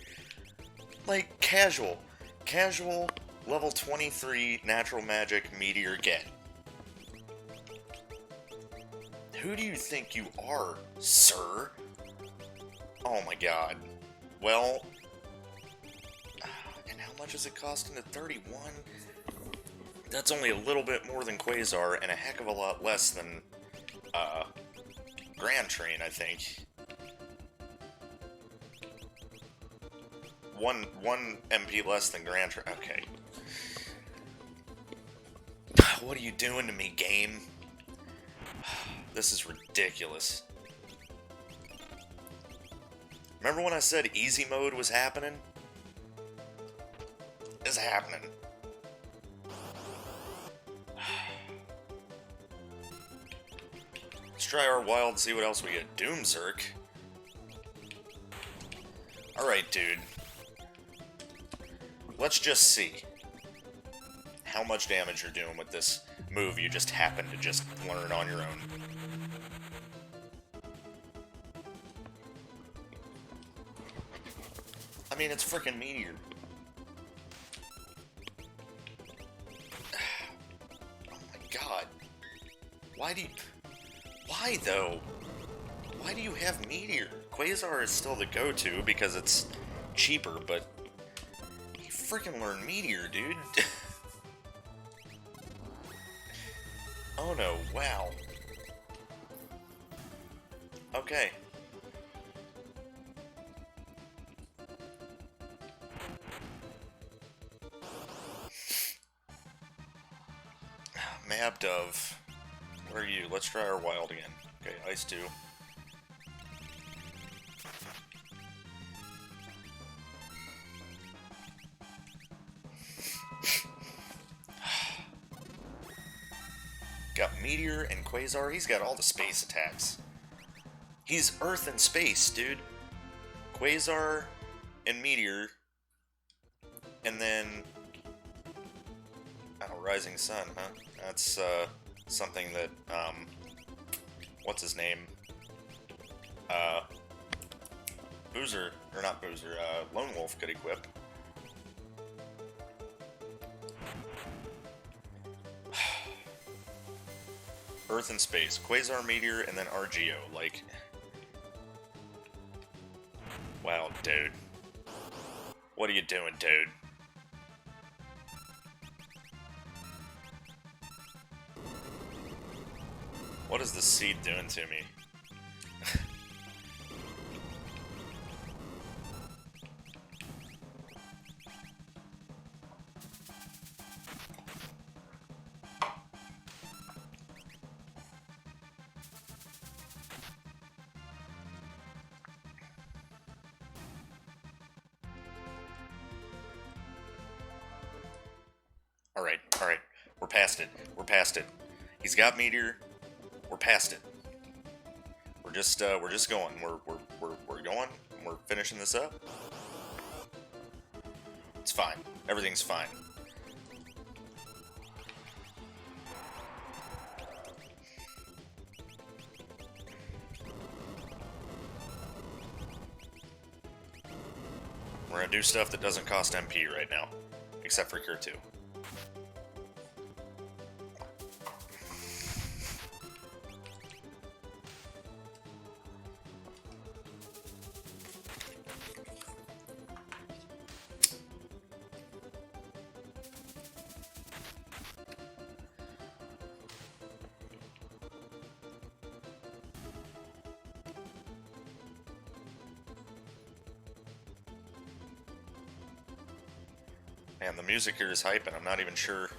Like, casual. Casual, level 23, natural magic, Meteor get. Who do you think you are, sir? Oh my god. Well... And how much is it costing to 31? That's only a little bit more than Quasar, and a heck of a lot less than, Grand Train, I think. One MP less than Grand Train. Okay. What are you doing to me, game? This is ridiculous. Remember when I said easy mode was happening? It's happening. Let's try our wild and see what else we get. Doomzerk. Alright, dude. Let's just see how much damage you're doing with this move you just happen to just learn on your own. I mean, it's frickin' Meteor. Oh my god. Why do you... Why, though? Why do you have Meteor? Quasar is still the go-to because it's cheaper, but... You frickin' learn Meteor, dude. Oh no, wow. Okay. Mab Dove. Where are you? Let's try our wild again. Okay, Ice 2. Got Meteor and Quasar. He's got all the space attacks. He's Earth and space, dude. Quasar and Meteor. And then... Oh, Rising Sun, huh? That's, something that, what's his name? Boozer, or not Boozer, Lone Wolf could equip. Earth and space, Quasar, Meteor, and then RGO, like... Wow, dude. What are you doing, dude? What is the seed doing to me? Alright. We're past it. We're past it. He's got Meteor. We're past it. We're just going. We're going. We're finishing this up. It's fine. Everything's fine. We're gonna do stuff that doesn't cost MP right now, except for Cure 2. Man, the music here is hype, and I'm not even sure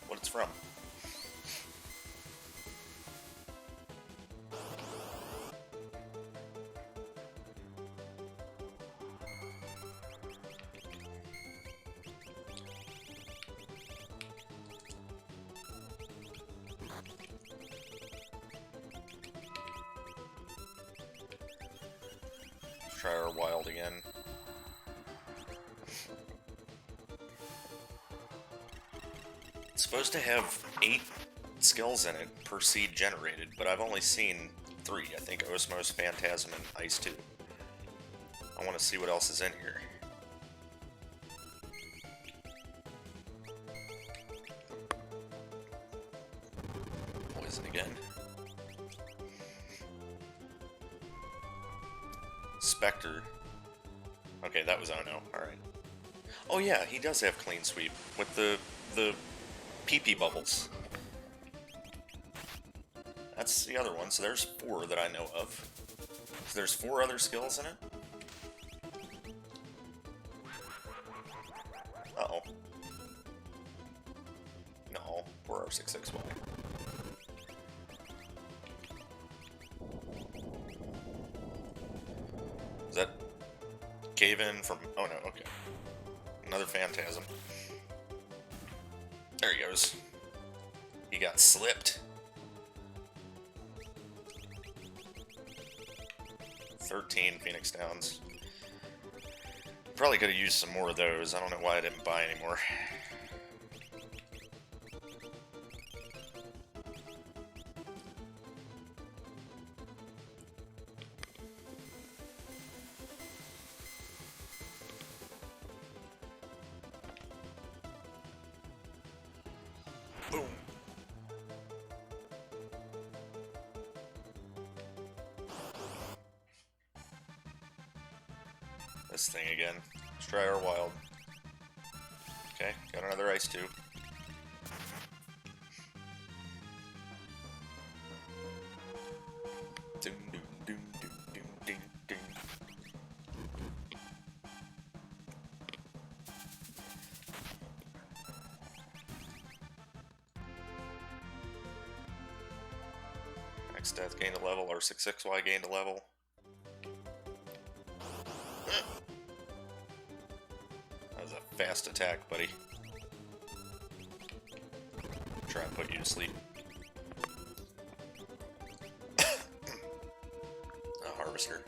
what it's from. Let's try our wild again. It's supposed to have 8 skills in it per seed generated, but I've only seen 3. I think Osmos, Phantasm, and Ice 2. I want to see what else is in here. Poison again. Spectre. Okay, that was OHNO. Alright. Oh yeah, he does have Clean Sweep with the pee-pee bubbles. That's the other one, so there's 4 that I know of. So there's 4 other skills in it? Uh-oh. No, poor R66Y. Is that Cave-In from... Oh no, okay. Another Phantasm. There he goes. He got slipped. 13 Phoenix Downs. Probably could have used some more of those. I don't know why I didn't buy any more. Boom. This thing again. Let's try our wild. Okay, got another Ice 2. Doom, doom, doom, doom, doom, doom, doom. Next death gained a level, R66Y gained a level. That was a fast attack, buddy. Try and put you to sleep. A harvester.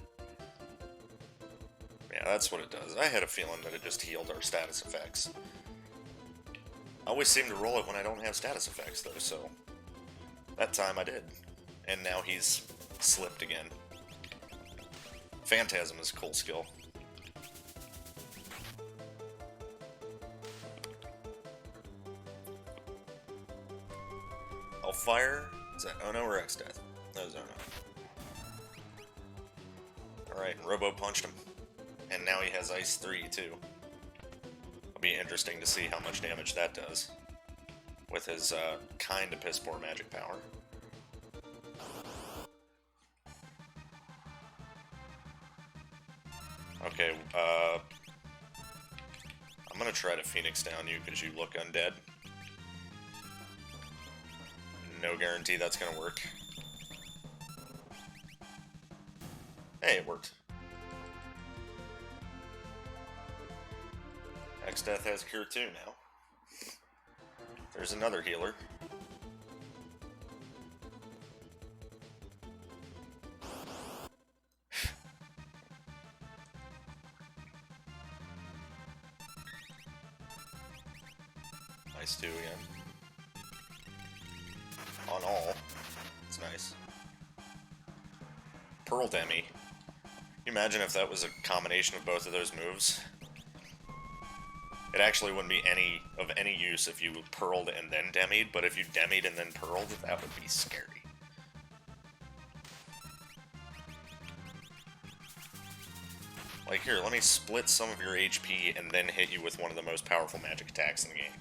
Yeah, that's what it does. I had a feeling that it just healed our status effects. I always seem to roll it when I don't have status effects, though, so... That time I did. And now he's slipped again. Phantasm is a cool skill. Fire? Is that OHNO or X-Death? That was OHNO. Alright, Robo punched him. And now he has Ice 3 too. It'll be interesting to see how much damage that does. With his kinda piss poor magic power. Okay, I'm gonna try to Phoenix down you because you look undead. No guarantee that's gonna work. Hey, it worked. X-Death has Cure 2 now. There's another healer. Nice 2 again. On all. It's nice. Pearl Demi. Can you imagine if that was a combination of both of those moves? It actually wouldn't be of any use if you pearled and then demied, but if you demied and then pearled, that would be scary. Like, here, let me split some of your HP and then hit you with one of the most powerful magic attacks in the game.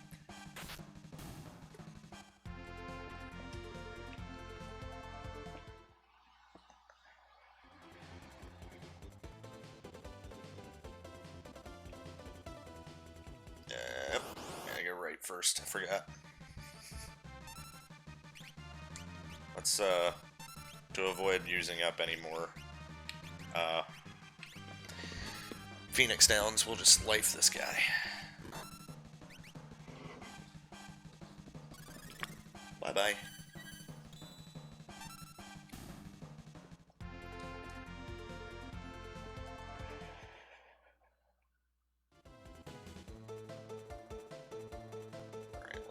First, I forgot. Let's, to avoid using up any more, Phoenix Downs, we'll just life this guy. Bye-bye.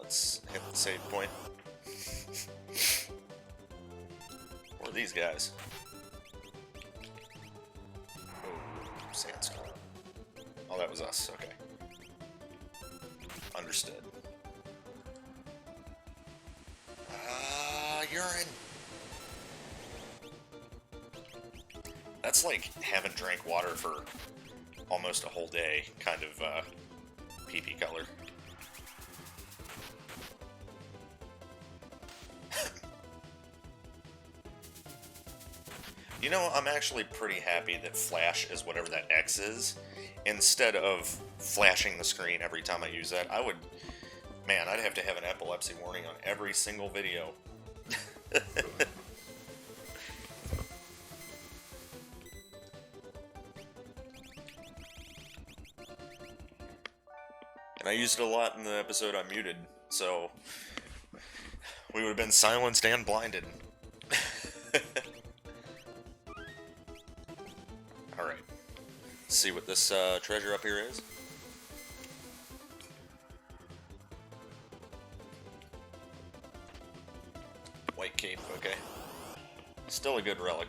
Let's hit the save point. are these guys? Oh, sandstorm. Oh, that was us. Okay. Understood. Urine. That's like haven't drank water for almost a whole day kind of pee-pee color. You know, I'm actually pretty happy that flash is whatever that X is, instead of flashing the screen every time I use that. I would... Man, I'd have to have an epilepsy warning on every single video. And I used it a lot in the episode I muted, so we would have been silenced and blinded. Alright. Let's see what this treasure up here is. White cape, okay. Still a good relic.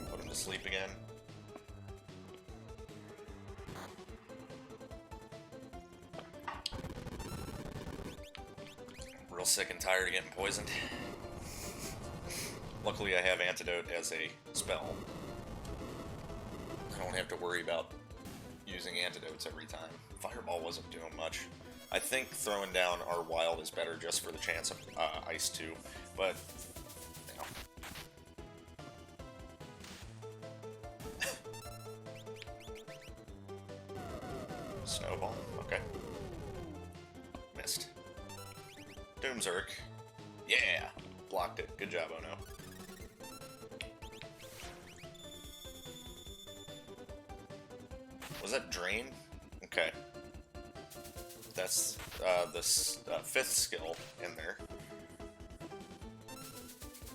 Put him to sleep again. Real sick and tired of getting poisoned. Luckily I have antidote as a spell. I don't have to worry about using antidotes every time. Fireball wasn't doing much. I think throwing down our wild is better just for the chance of ice too, but you know. Snowball, okay. Missed. Doomzerk. Yeah! Blocked it. Good job, OHNO. Was that Drain? Okay. That's the fifth skill in there.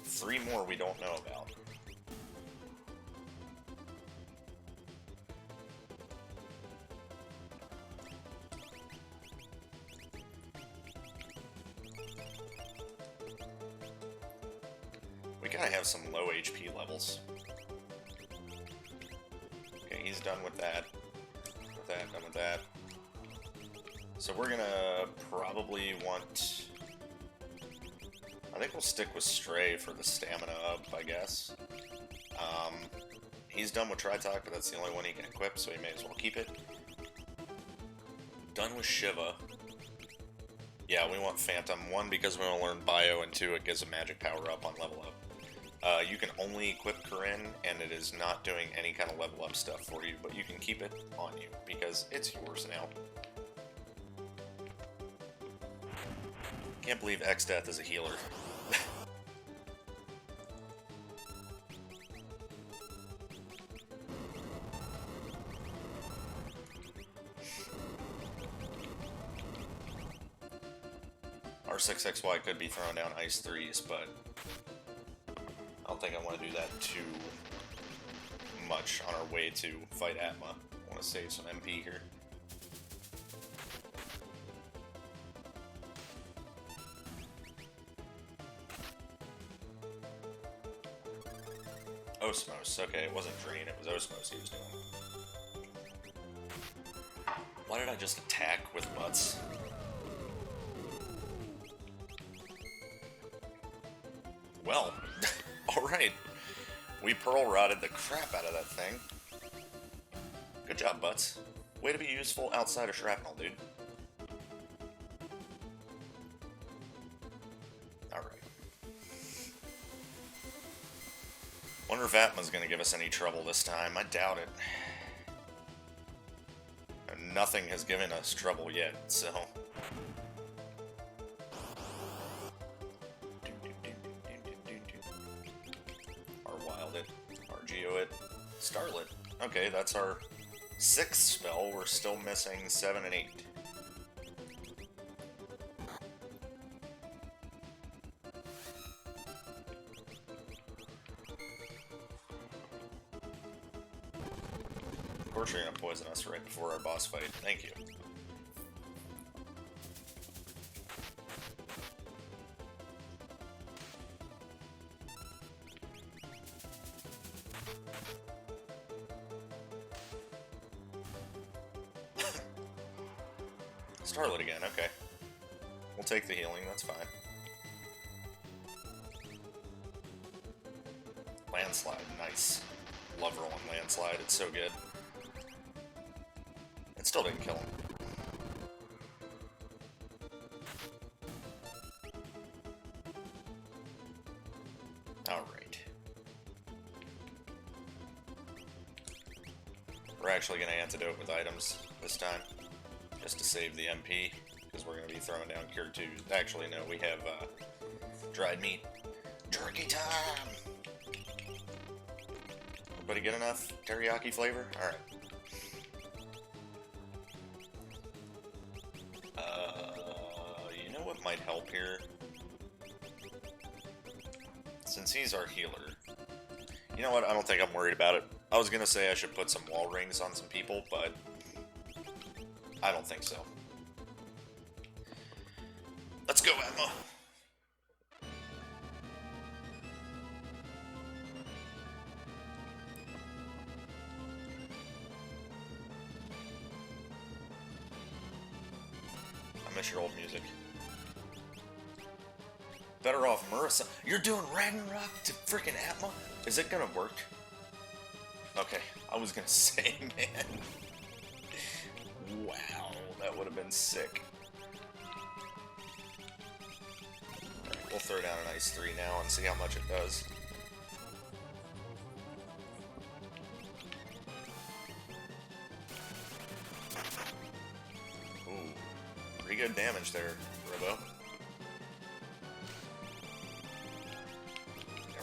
3 more we don't know about. We gotta have some low HP levels. Okay, he's done with that. Done with that. So we're gonna probably want... I think we'll stick with Stray for the stamina up, I guess. He's done with Tritok, but that's the only one he can equip, so he may as well keep it. Done with Shiva. Yeah, we want Phantom. 1, because we want to learn Bio, and 2, it gives a magic power up on level up. You can only equip Corinne, and it is not doing any kind of level up stuff for you, but you can keep it on you, because it's yours now. Can't believe X-Death is a healer. R6XY could be throwing down Ice 3s, but I don't think I want to do that too much on our way to fight Atma. I want to save some MP here. Osmos. Okay, it wasn't Drain, it was Osmos he was doing. Why did I just attack with Butts? Well, alright. We Pearl Rodded the crap out of that thing. Good job, Butts. Way to be useful outside of shrapnel, dude. Alright. Wonder if Atma's gonna give us any trouble this time. I doubt it. And nothing has given us trouble yet, so... Starlit. Okay, that's our 6th spell. We're still missing 7 and 8. Of course you're gonna poison us right before our boss fight. Thank you. Starlet again, okay. We'll take the healing, that's fine. Landslide, nice. Love rolling Landslide, it's so good. It still didn't kill him. Alright. We're actually going to antidote with items this time, just to save the MP, because we're going to be throwing down Cure 2. Actually, no, we have dried meat. Jerky time! Everybody get enough teriyaki flavor? Alright. You know what might help here? Since he's our healer. You know what? I don't think I'm worried about it. I was gonna say I should put some wall rings on some people, but I don't think so. Let's go, Emma! I miss your old music. Better off Marissa. You're doing Ragnarok to freaking Atma? Is it gonna work? Okay, I was gonna say, man. Wow, that would have been sick. Alright, we'll throw down an Ice 3 now and see how much it does. Ooh, pretty good damage there, Robo.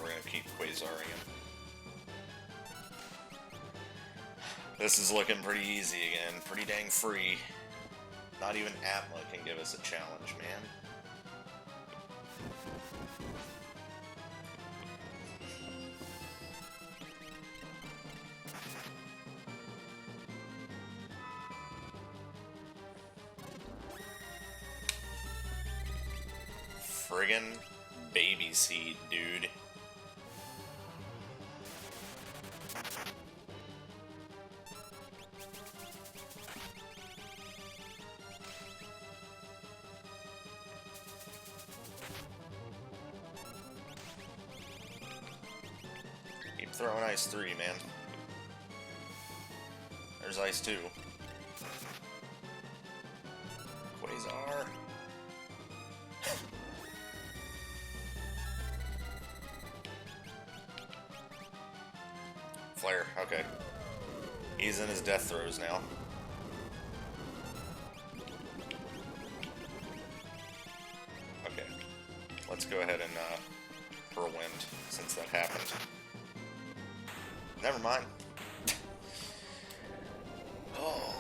We're gonna keep Quasar again. This is looking pretty easy again, pretty dang free. Not even Atma can give us a challenge, man. Friggin' baby seed, dude. Keep throwing Ice 3, man. There's Ice 2. Quasar. Flare, okay. He's in his death throes now. Okay. Let's go ahead and Whirlwind, since that happened. Never mind. Oh,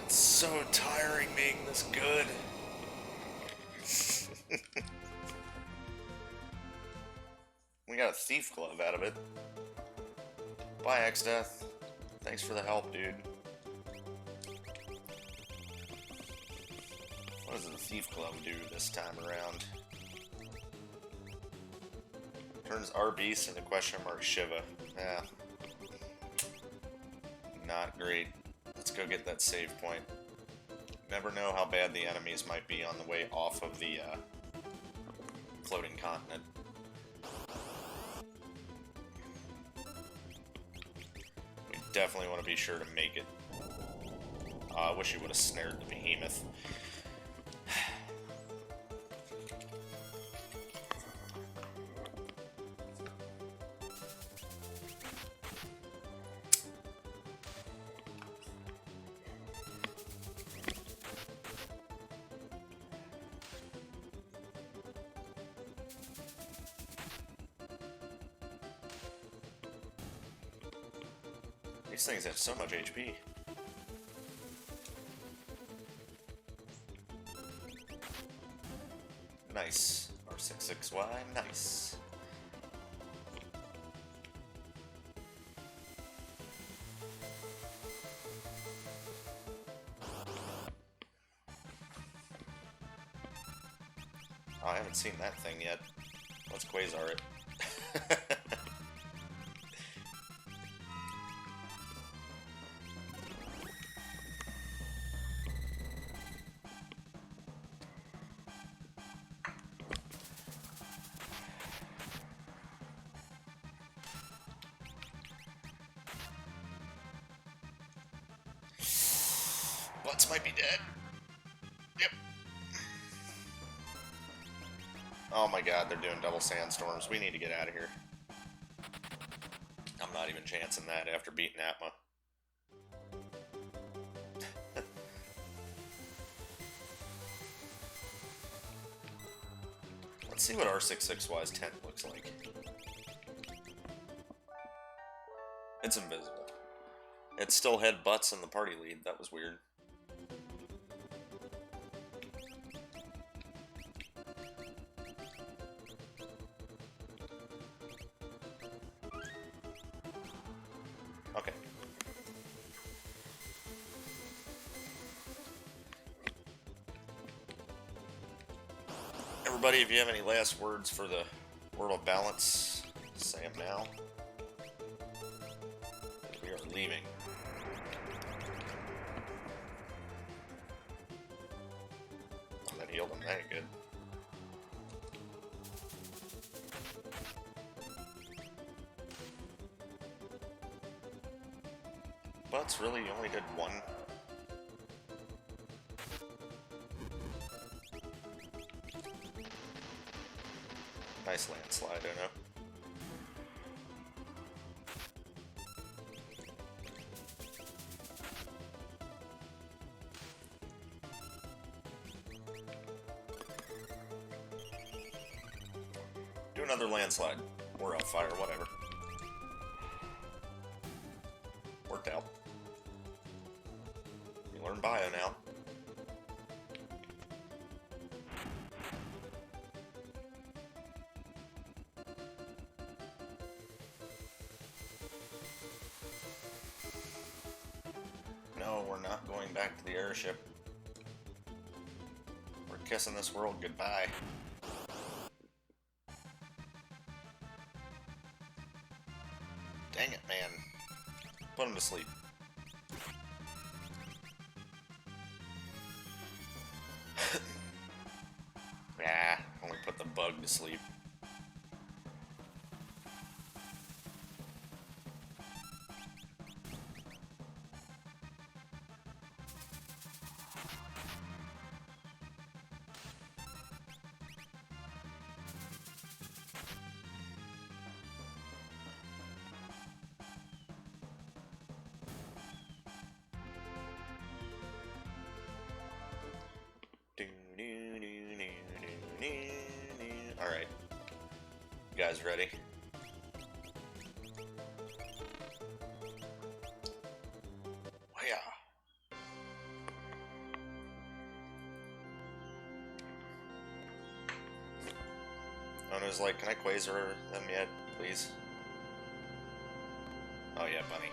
it's so tiring being this good. We got a Thief Glove out of it. Bye, X-Death. Thanks for the help, dude. What does the Thief Glove do this time around? Turns our beast into question mark Shiva. Yeah. Not great. Let's go get that save point. Never know how bad the enemies might be on the way off of the Floating Continent. We definitely want to be sure to make it. I wish he would have snared the behemoth. These things have so much HP. Nice. R66Y, nice. Oh, I haven't seen that thing yet. Let's Quasar it. Butts might be dead. Yep. Oh my god, they're doing double sandstorms. We need to get out of here. I'm not even chancing that after beating Atma. Let's see what R66Y's tent looks like. It's invisible. It still had butts in the party lead. That was weird. Okay. Everybody, if you have any last words for the World of Balance, say them now. We are leaving. Oh, that healed him. That ain't good. Butts really only did one. Nice landslide, I know. Do another landslide. Or on fire, whatever. Worked out. You learn bio now. No, we're not going back to the airship. We're kissing this world goodbye. Dang it, man. Put him to sleep. Only put the bug to sleep. Alright. You guys ready? Oh yeah. Ono's like, can I quasar them yet, please? Oh yeah, bunny.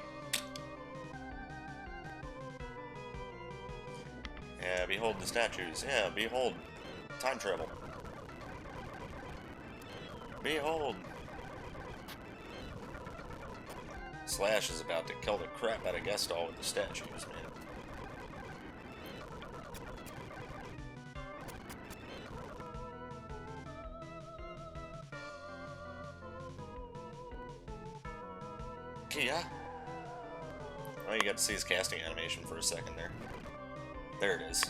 Yeah, behold the statues. Yeah, behold. Time travel. Behold! Slash is about to kill the crap out of Gestalt with the statues, man. Kia? Oh, you got to see his casting animation for a second there. There it is.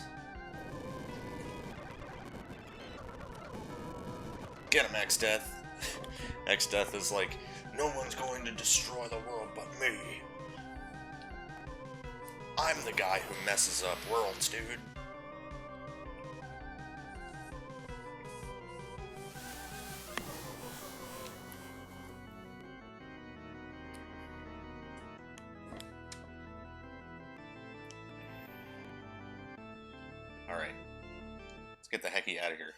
Get him, X-Death. X-Death is like, no one's going to destroy the world but me. I'm the guy who messes up worlds, dude. Alright. Let's get the hecky out of here.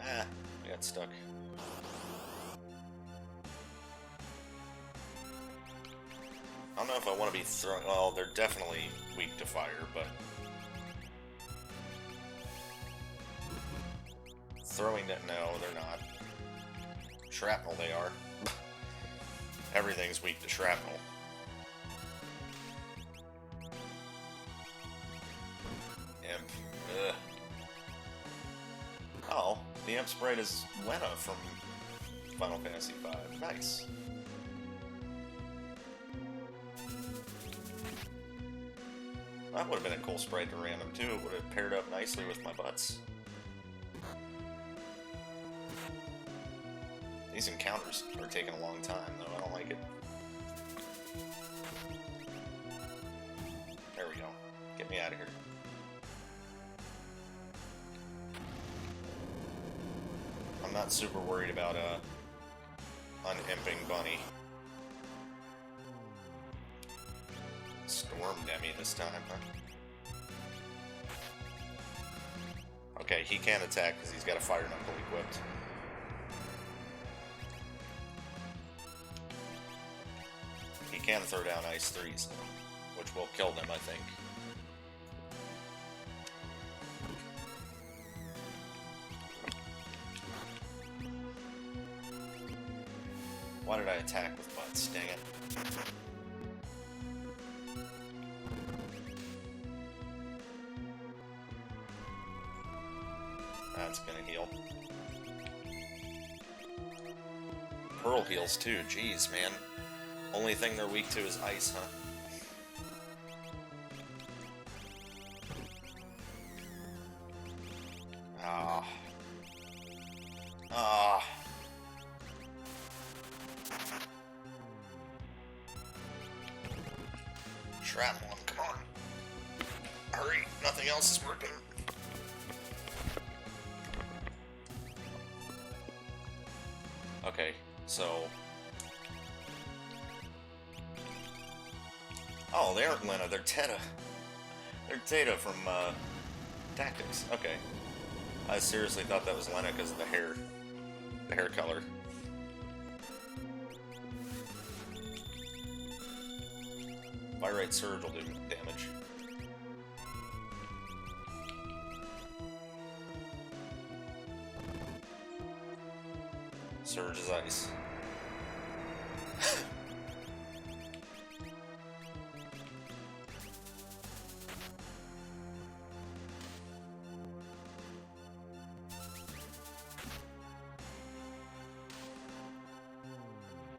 Ah, I got stuck. I don't know if I want to be throwing... Well, they're definitely weak to fire, but... Throwing that... No, they're not. Shrapnel they are. Everything's weak to shrapnel. Imp. Ugh. Oh, the Imp sprite is Lena from Final Fantasy V. Nice. that would have been a cool sprite to random too. It would have paired up nicely with my butts. These encounters are taking a long time, though. I don't like it. There we go. Get me out of here. I'm not super worried about unimping Bunny. Storm Demi this time, huh? Okay, he can't attack because he's got a Fire Knuckle equipped. He can throw down Ice 3s, though, which will kill them, I think. Why did I attack with butts? Dang it. That's gonna heal. Pearl heals too, jeez, man. Only thing they're weak to is ice, huh? Ah. Ah. Shrapnel him, come on. Hurry, nothing else is working. Okay, so... Oh, they aren't Lena, they're Teta. They're Teta from, Tactics. Okay. I seriously thought that was Lena because of the hair. The hair color. Virate Surge will do damage. Surge is ice.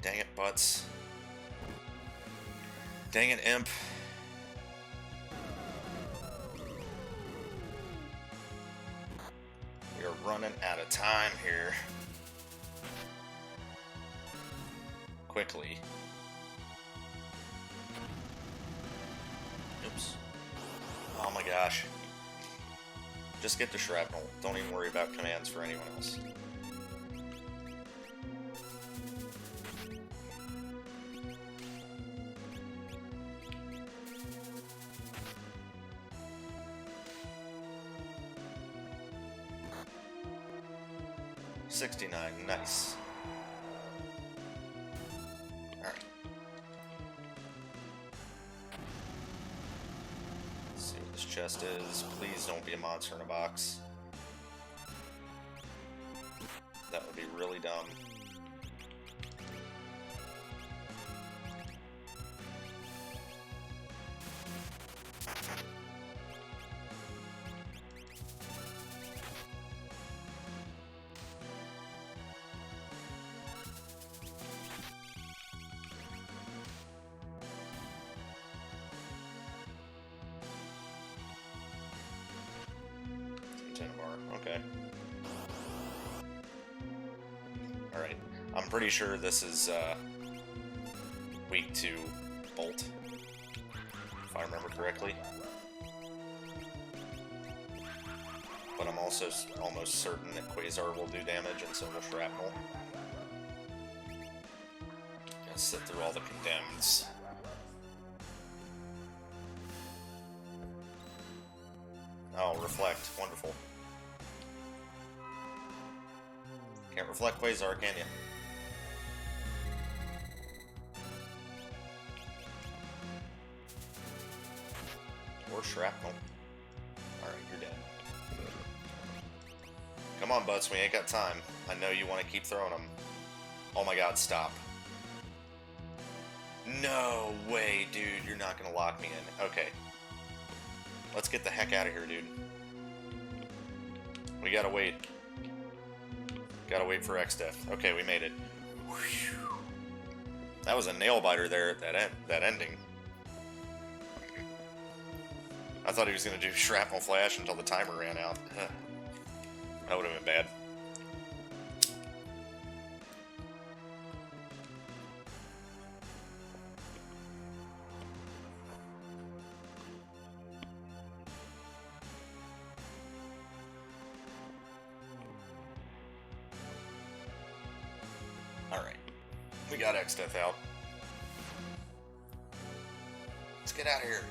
Dang it, butts. Dang it, imp. We are running out of time here. Quickly. Oops. Oh my gosh. Just get the shrapnel. Don't even worry about commands for anyone else. $69, nice. Alright. Let's see what this chest is. Please don't be a monster in a box. That would be really dumb. Okay. Alright. I'm pretty sure this is weak to Bolt, if I remember correctly. But I'm also almost certain that Quasar will do damage, and so will Shrapnel. Gotta sit through all the condemns. Oh, Reflect. Wonderful. Can't Reflect Quasar, can you? Or Shrapnel. Alright, you're dead. Come on, Butts, we ain't got time. I know you want to keep throwing them. Oh my god, stop. No way, dude. You're not going to lock me in. Okay. Let's get the heck out of here, dude. We gotta wait. Gotta wait for X-Death. Okay, we made it. Whew. That was a nail-biter there at that ending. I thought he was going to do shrapnel flash until the timer ran out. That would have been bad. Alright. We got X-Death out. Let's get out of here.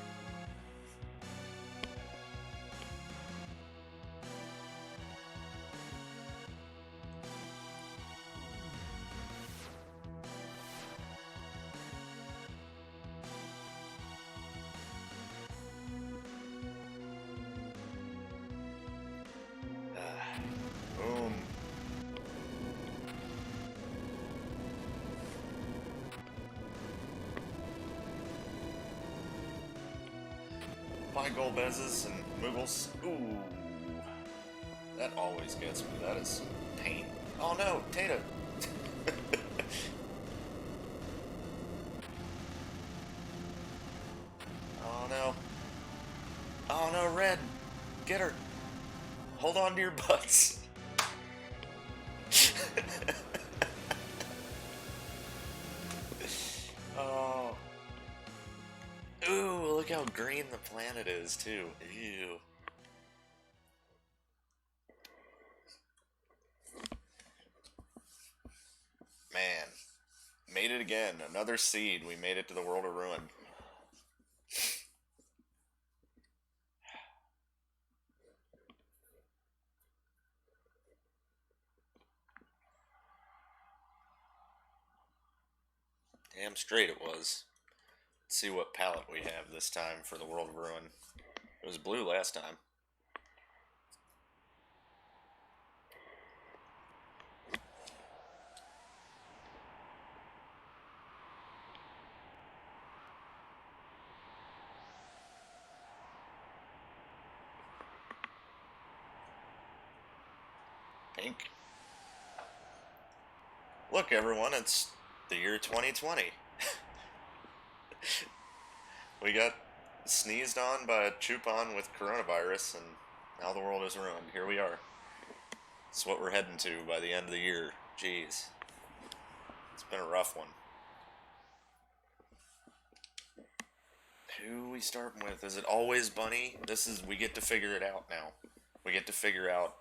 Boom. Bye, Golbezes and Moogles. Ooh. That always gets me. That is pain. Oh no, Tato. Oh no. Oh no, Red. Get her. Hold on to your butts. Oh. Ooh, look how green the planet is, too. Ew. Man. Made it again. Another seed. We made it to the World of Ruin. Damn straight it was. Let's see what palette we have this time for the World of Ruin. It was blue last time. Pink. Look, everyone, it's the year 2020. We got sneezed on by a Chupon with coronavirus, and now the world is ruined. Here we are. It's what we're heading to by the end of the year. Jeez. It's been a rough one. Who we starting with? Is it always Bunny? We get to figure it out now. We get to figure out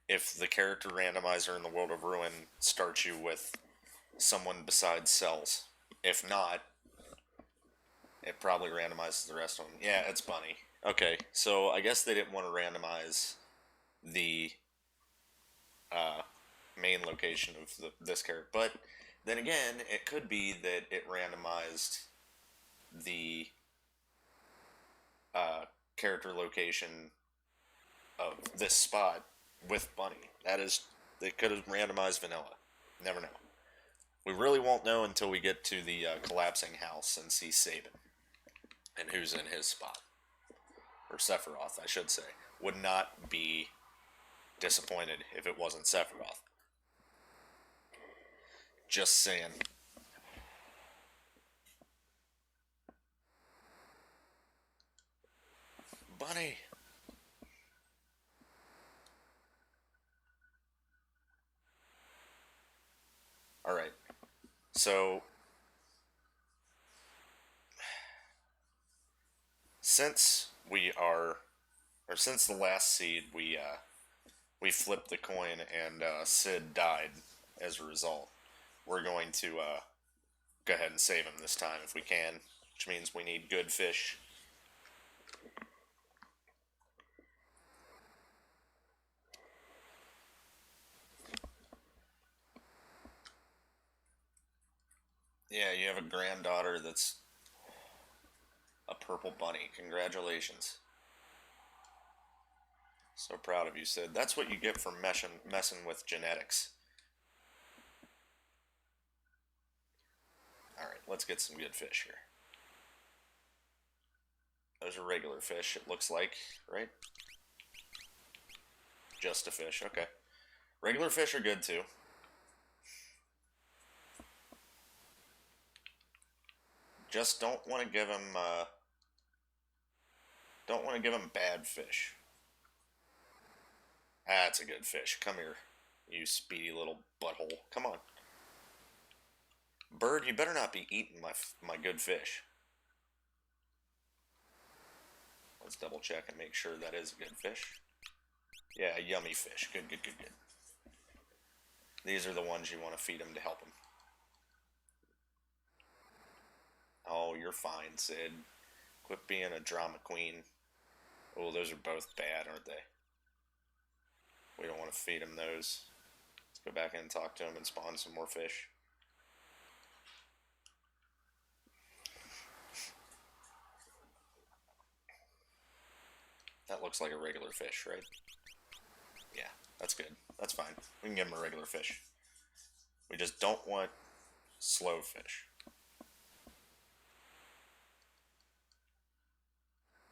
if the character randomizer in the World of Ruin starts you with someone besides Cells. If not, it probably randomizes the rest of them. Yeah, it's Bunny. Okay, so I guess they didn't want to randomize the main location of this character. But then again, it could be that it randomized the character location of this spot with Bunny. They could have randomized Vanilla. Never know. We really won't know until we get to the collapsing house and see Sabin and who's in his spot. Or Sephiroth, I should say. Would not be disappointed if it wasn't Sephiroth. Just saying. Bunny! Alright. So, since the last seed, we flipped the coin and Sid died as a result. We're going to go ahead and save him this time if we can, which means we need good fish. Yeah, you have a granddaughter that's a purple bunny. Congratulations. So proud of you, Sid. That's what you get for messing with genetics. Alright, let's get some good fish here. Those are regular fish, it looks like, right? Just a fish, okay. Regular fish are good, too. Just don't want to give him, Don't want to give him bad fish. That's a good fish. Come here, you speedy little butthole. Come on. Bird, you better not be eating my good fish. Let's double check and make sure that is a good fish. Yeah, yummy fish. Good, good, good, good. These are the ones you want to feed him to help him. Oh, you're fine, Sid. Quit being a drama queen. Oh, those are both bad, aren't they? We don't want to feed him those. Let's go back in and talk to him and spawn some more fish. That looks like a regular fish, right? Yeah, that's good. That's fine. We can give him a regular fish. We just don't want slow fish.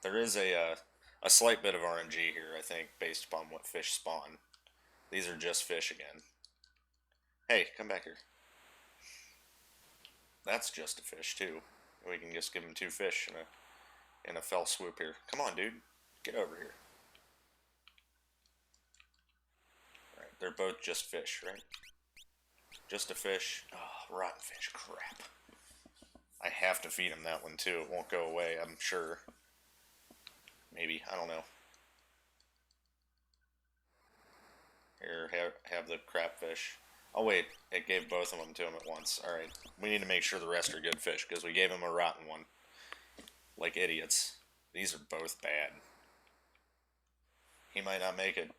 There is a slight bit of RNG here, I think, based upon what fish spawn. These are just fish again. Hey, come back here. That's just a fish, too. We can just give him 2 fish in a fell swoop here. Come on, dude. Get over here. Alright, they're both just fish, right? Just a fish. Oh, rotten fish. Crap. I have to feed him that one, too. It won't go away, I'm sure. Maybe. I don't know. Here, have the crap fish. Oh, wait. It gave both of them to him at once. Alright. We need to make sure the rest are good fish, because we gave him a rotten one. Like idiots. These are both bad. He might not make it.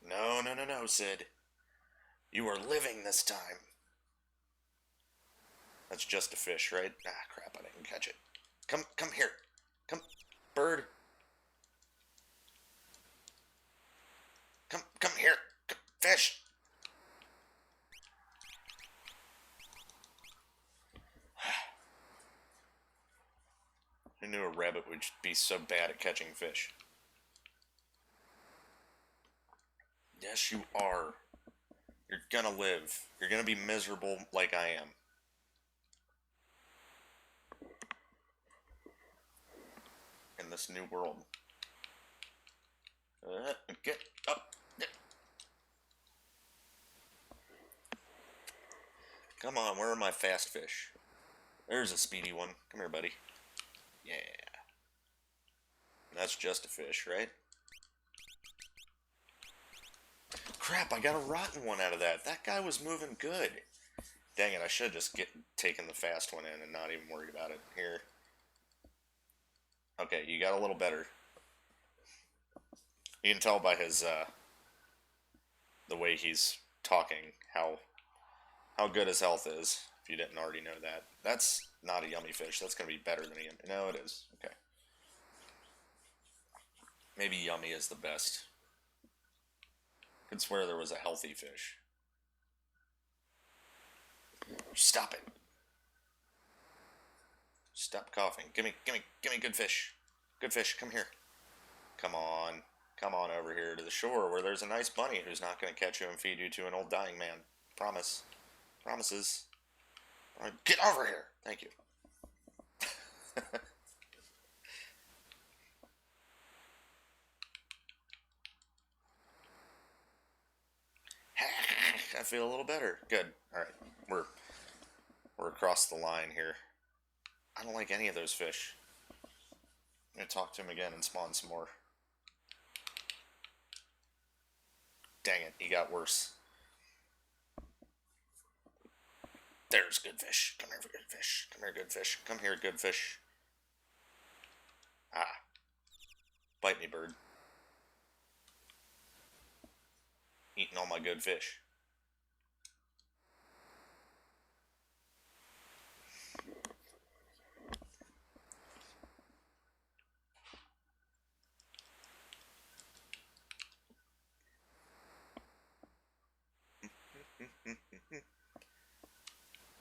No, no, no, no, Sid. You are living this time. That's just a fish, right? Ah, crap, I didn't catch it. Come here. Come, bird. Come here. Come, fish. Who knew a rabbit would be so bad at catching fish? Yes, you are. You're gonna live. You're gonna be miserable like I am. In this new world. Get up. Come on, where are my fast fish? There's a speedy one. Come here, buddy. Yeah. That's just a fish, right? Crap, I got a rotten one out of that. That guy was moving good. Dang it, I should have just taken the fast one in and not even worried about it. Here. Okay, you got a little better. You can tell by his, the way he's talking, how good his health is, if you didn't already know that. That's not a yummy fish. That's going to be better than a yummy. No, it is. Okay. Maybe yummy is the best. Could swear there was a healthy fish. Stop it. Stop coughing. Give me good fish. Good fish, come here. Come on. Come on over here to the shore where there's a nice bunny who's not going to catch you and feed you to an old dying man. Promise. Promises. Right, get over here. Thank you. I feel a little better. Good. All right. We're across the line here. I don't like any of those fish. I'm going to talk to him again and spawn some more. Dang it, he got worse. There's good fish. Come here, good fish. Come here, good fish. Come here, good fish. Ah. Bite me, bird. Eating all my good fish.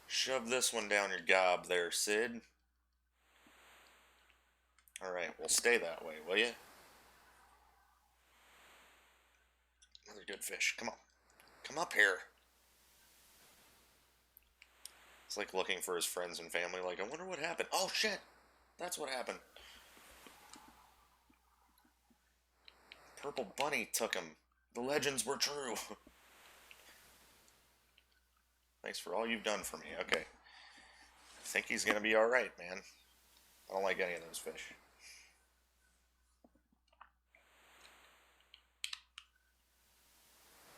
Shove this one down your gob there, Sid. Alright, well stay that way, will you? Another good fish. Come on. Come up here. It's like looking for his friends and family, like, I wonder what happened. Oh, shit! That's what happened. Purple Bunny took him. The legends were true. Thanks for all you've done for me. Okay. I think he's gonna be alright, man. I don't like any of those fish.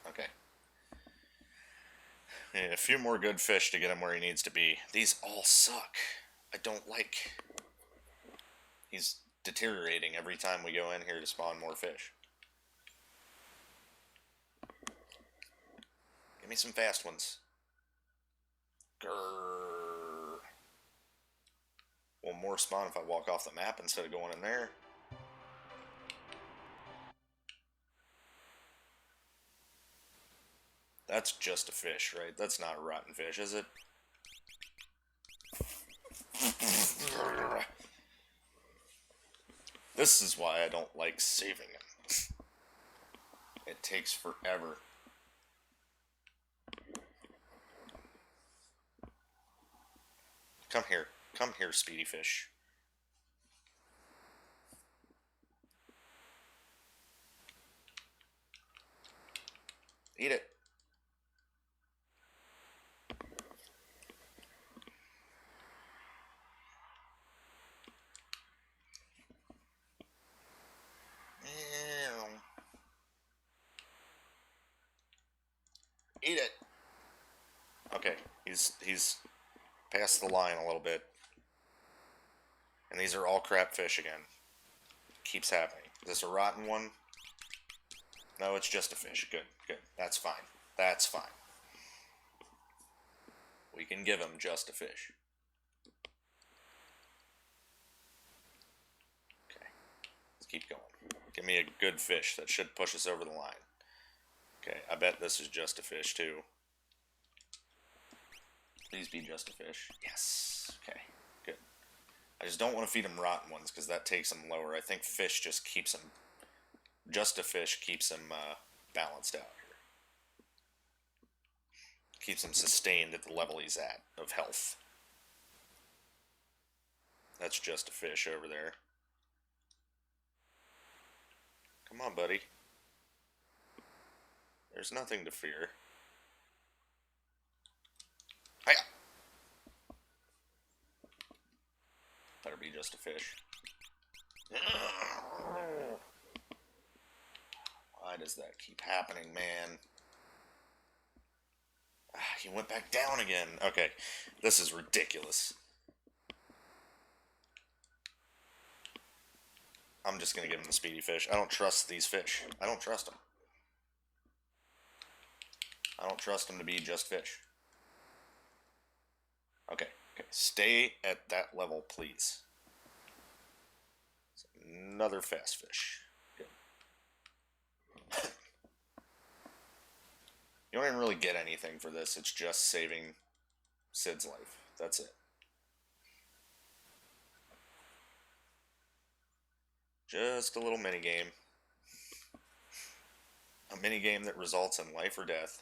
Okay. We need a few more good fish to get him where he needs to be. These all suck. I don't like... He's deteriorating every time we go in here to spawn more fish. Give me some fast ones. Grrr. Will more spawn if I walk off the map instead of going in there? That's just a fish, right? That's not a rotten fish, is it? This is why I don't like saving him. It takes forever. Come here. Come here, speedy fish. Eat it. Eat it. Okay, he's past the line a little bit. And these are all crap fish again. Keeps happening. Is this a rotten one? No, it's just a fish. Good, good. That's fine. That's fine. We can give him just a fish. Okay. Let's keep going. Give me a good fish that should push us over the line. Okay, I bet this is just a fish too. Please be just a fish. Yes. Okay, good. I just don't want to feed him rotten ones because that takes him lower. I think fish just keeps him... Just a fish keeps him balanced out here. Keeps him sustained at the level he's at of health. That's just a fish over there. Come on, buddy. There's nothing to fear. Hiya! Better be just a fish. Why does that keep happening, man? He went back down again. Okay, this is ridiculous. I'm just gonna give him the speedy fish. I don't trust these fish. I don't trust them. I don't trust them to be just fish. Okay, okay. Stay at that level, please. Another fast fish. Good. You don't even really get anything for this. It's just saving Sid's life. That's it. Just a little minigame. A minigame that results in life or death.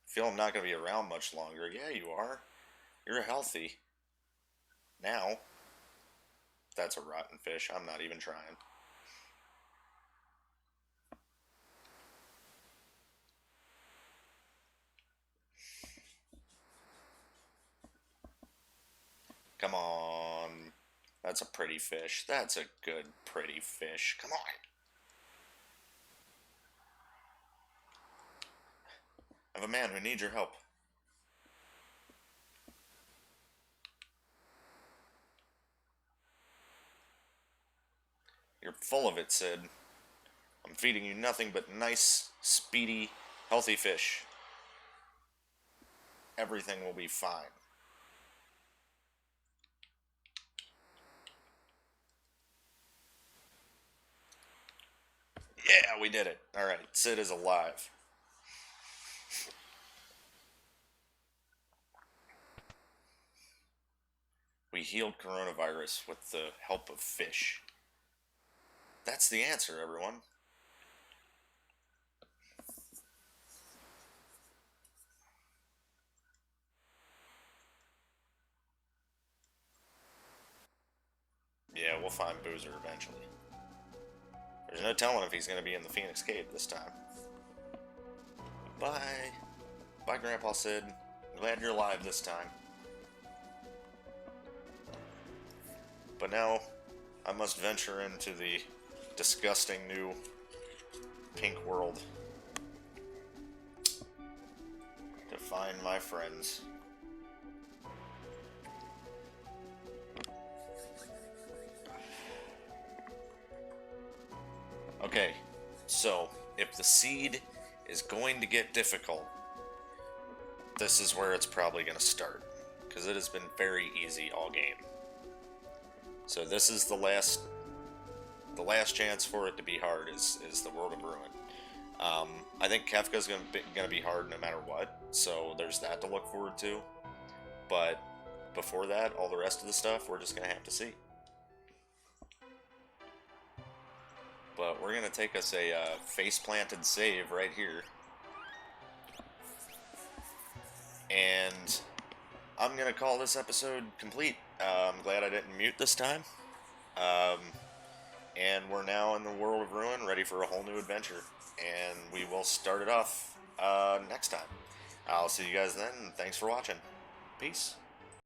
I feel I'm not going to be around much longer. Yeah, you are. You're healthy. Now. That's a rotten fish. I'm not even trying. Come on. That's a pretty fish. That's a good, pretty fish. Come on. I have a man who needs your help. You're full of it, Sid. I'm feeding you nothing but nice, speedy, healthy fish. Everything will be fine. Yeah, we did it. Alright, Sid is alive. We healed coronavirus with the help of fish. That's the answer, everyone. Yeah, we'll find Boozer eventually. There's no telling if he's going to be in the Phoenix Cave this time. Bye. Bye, Grandpa Sid. Glad you're alive this time. But now, I must venture into the disgusting new pink world to find my friends. Okay, so if the seed is going to get difficult, this is where it's probably going to start, because it has been very easy all game. So this is the last chance for it to be hard is the World of Ruin. I think Kefka's going to be hard no matter what, so there's that to look forward to. But before that, all the rest of the stuff, we're just going to have to see. But we're going to take us a face-planted save right here. And I'm going to call this episode complete. I'm glad I didn't mute this time. And we're now in the World of Ruin, ready for a whole new adventure. And we will start it off next time. I'll see you guys then, and thanks for watching. Peace.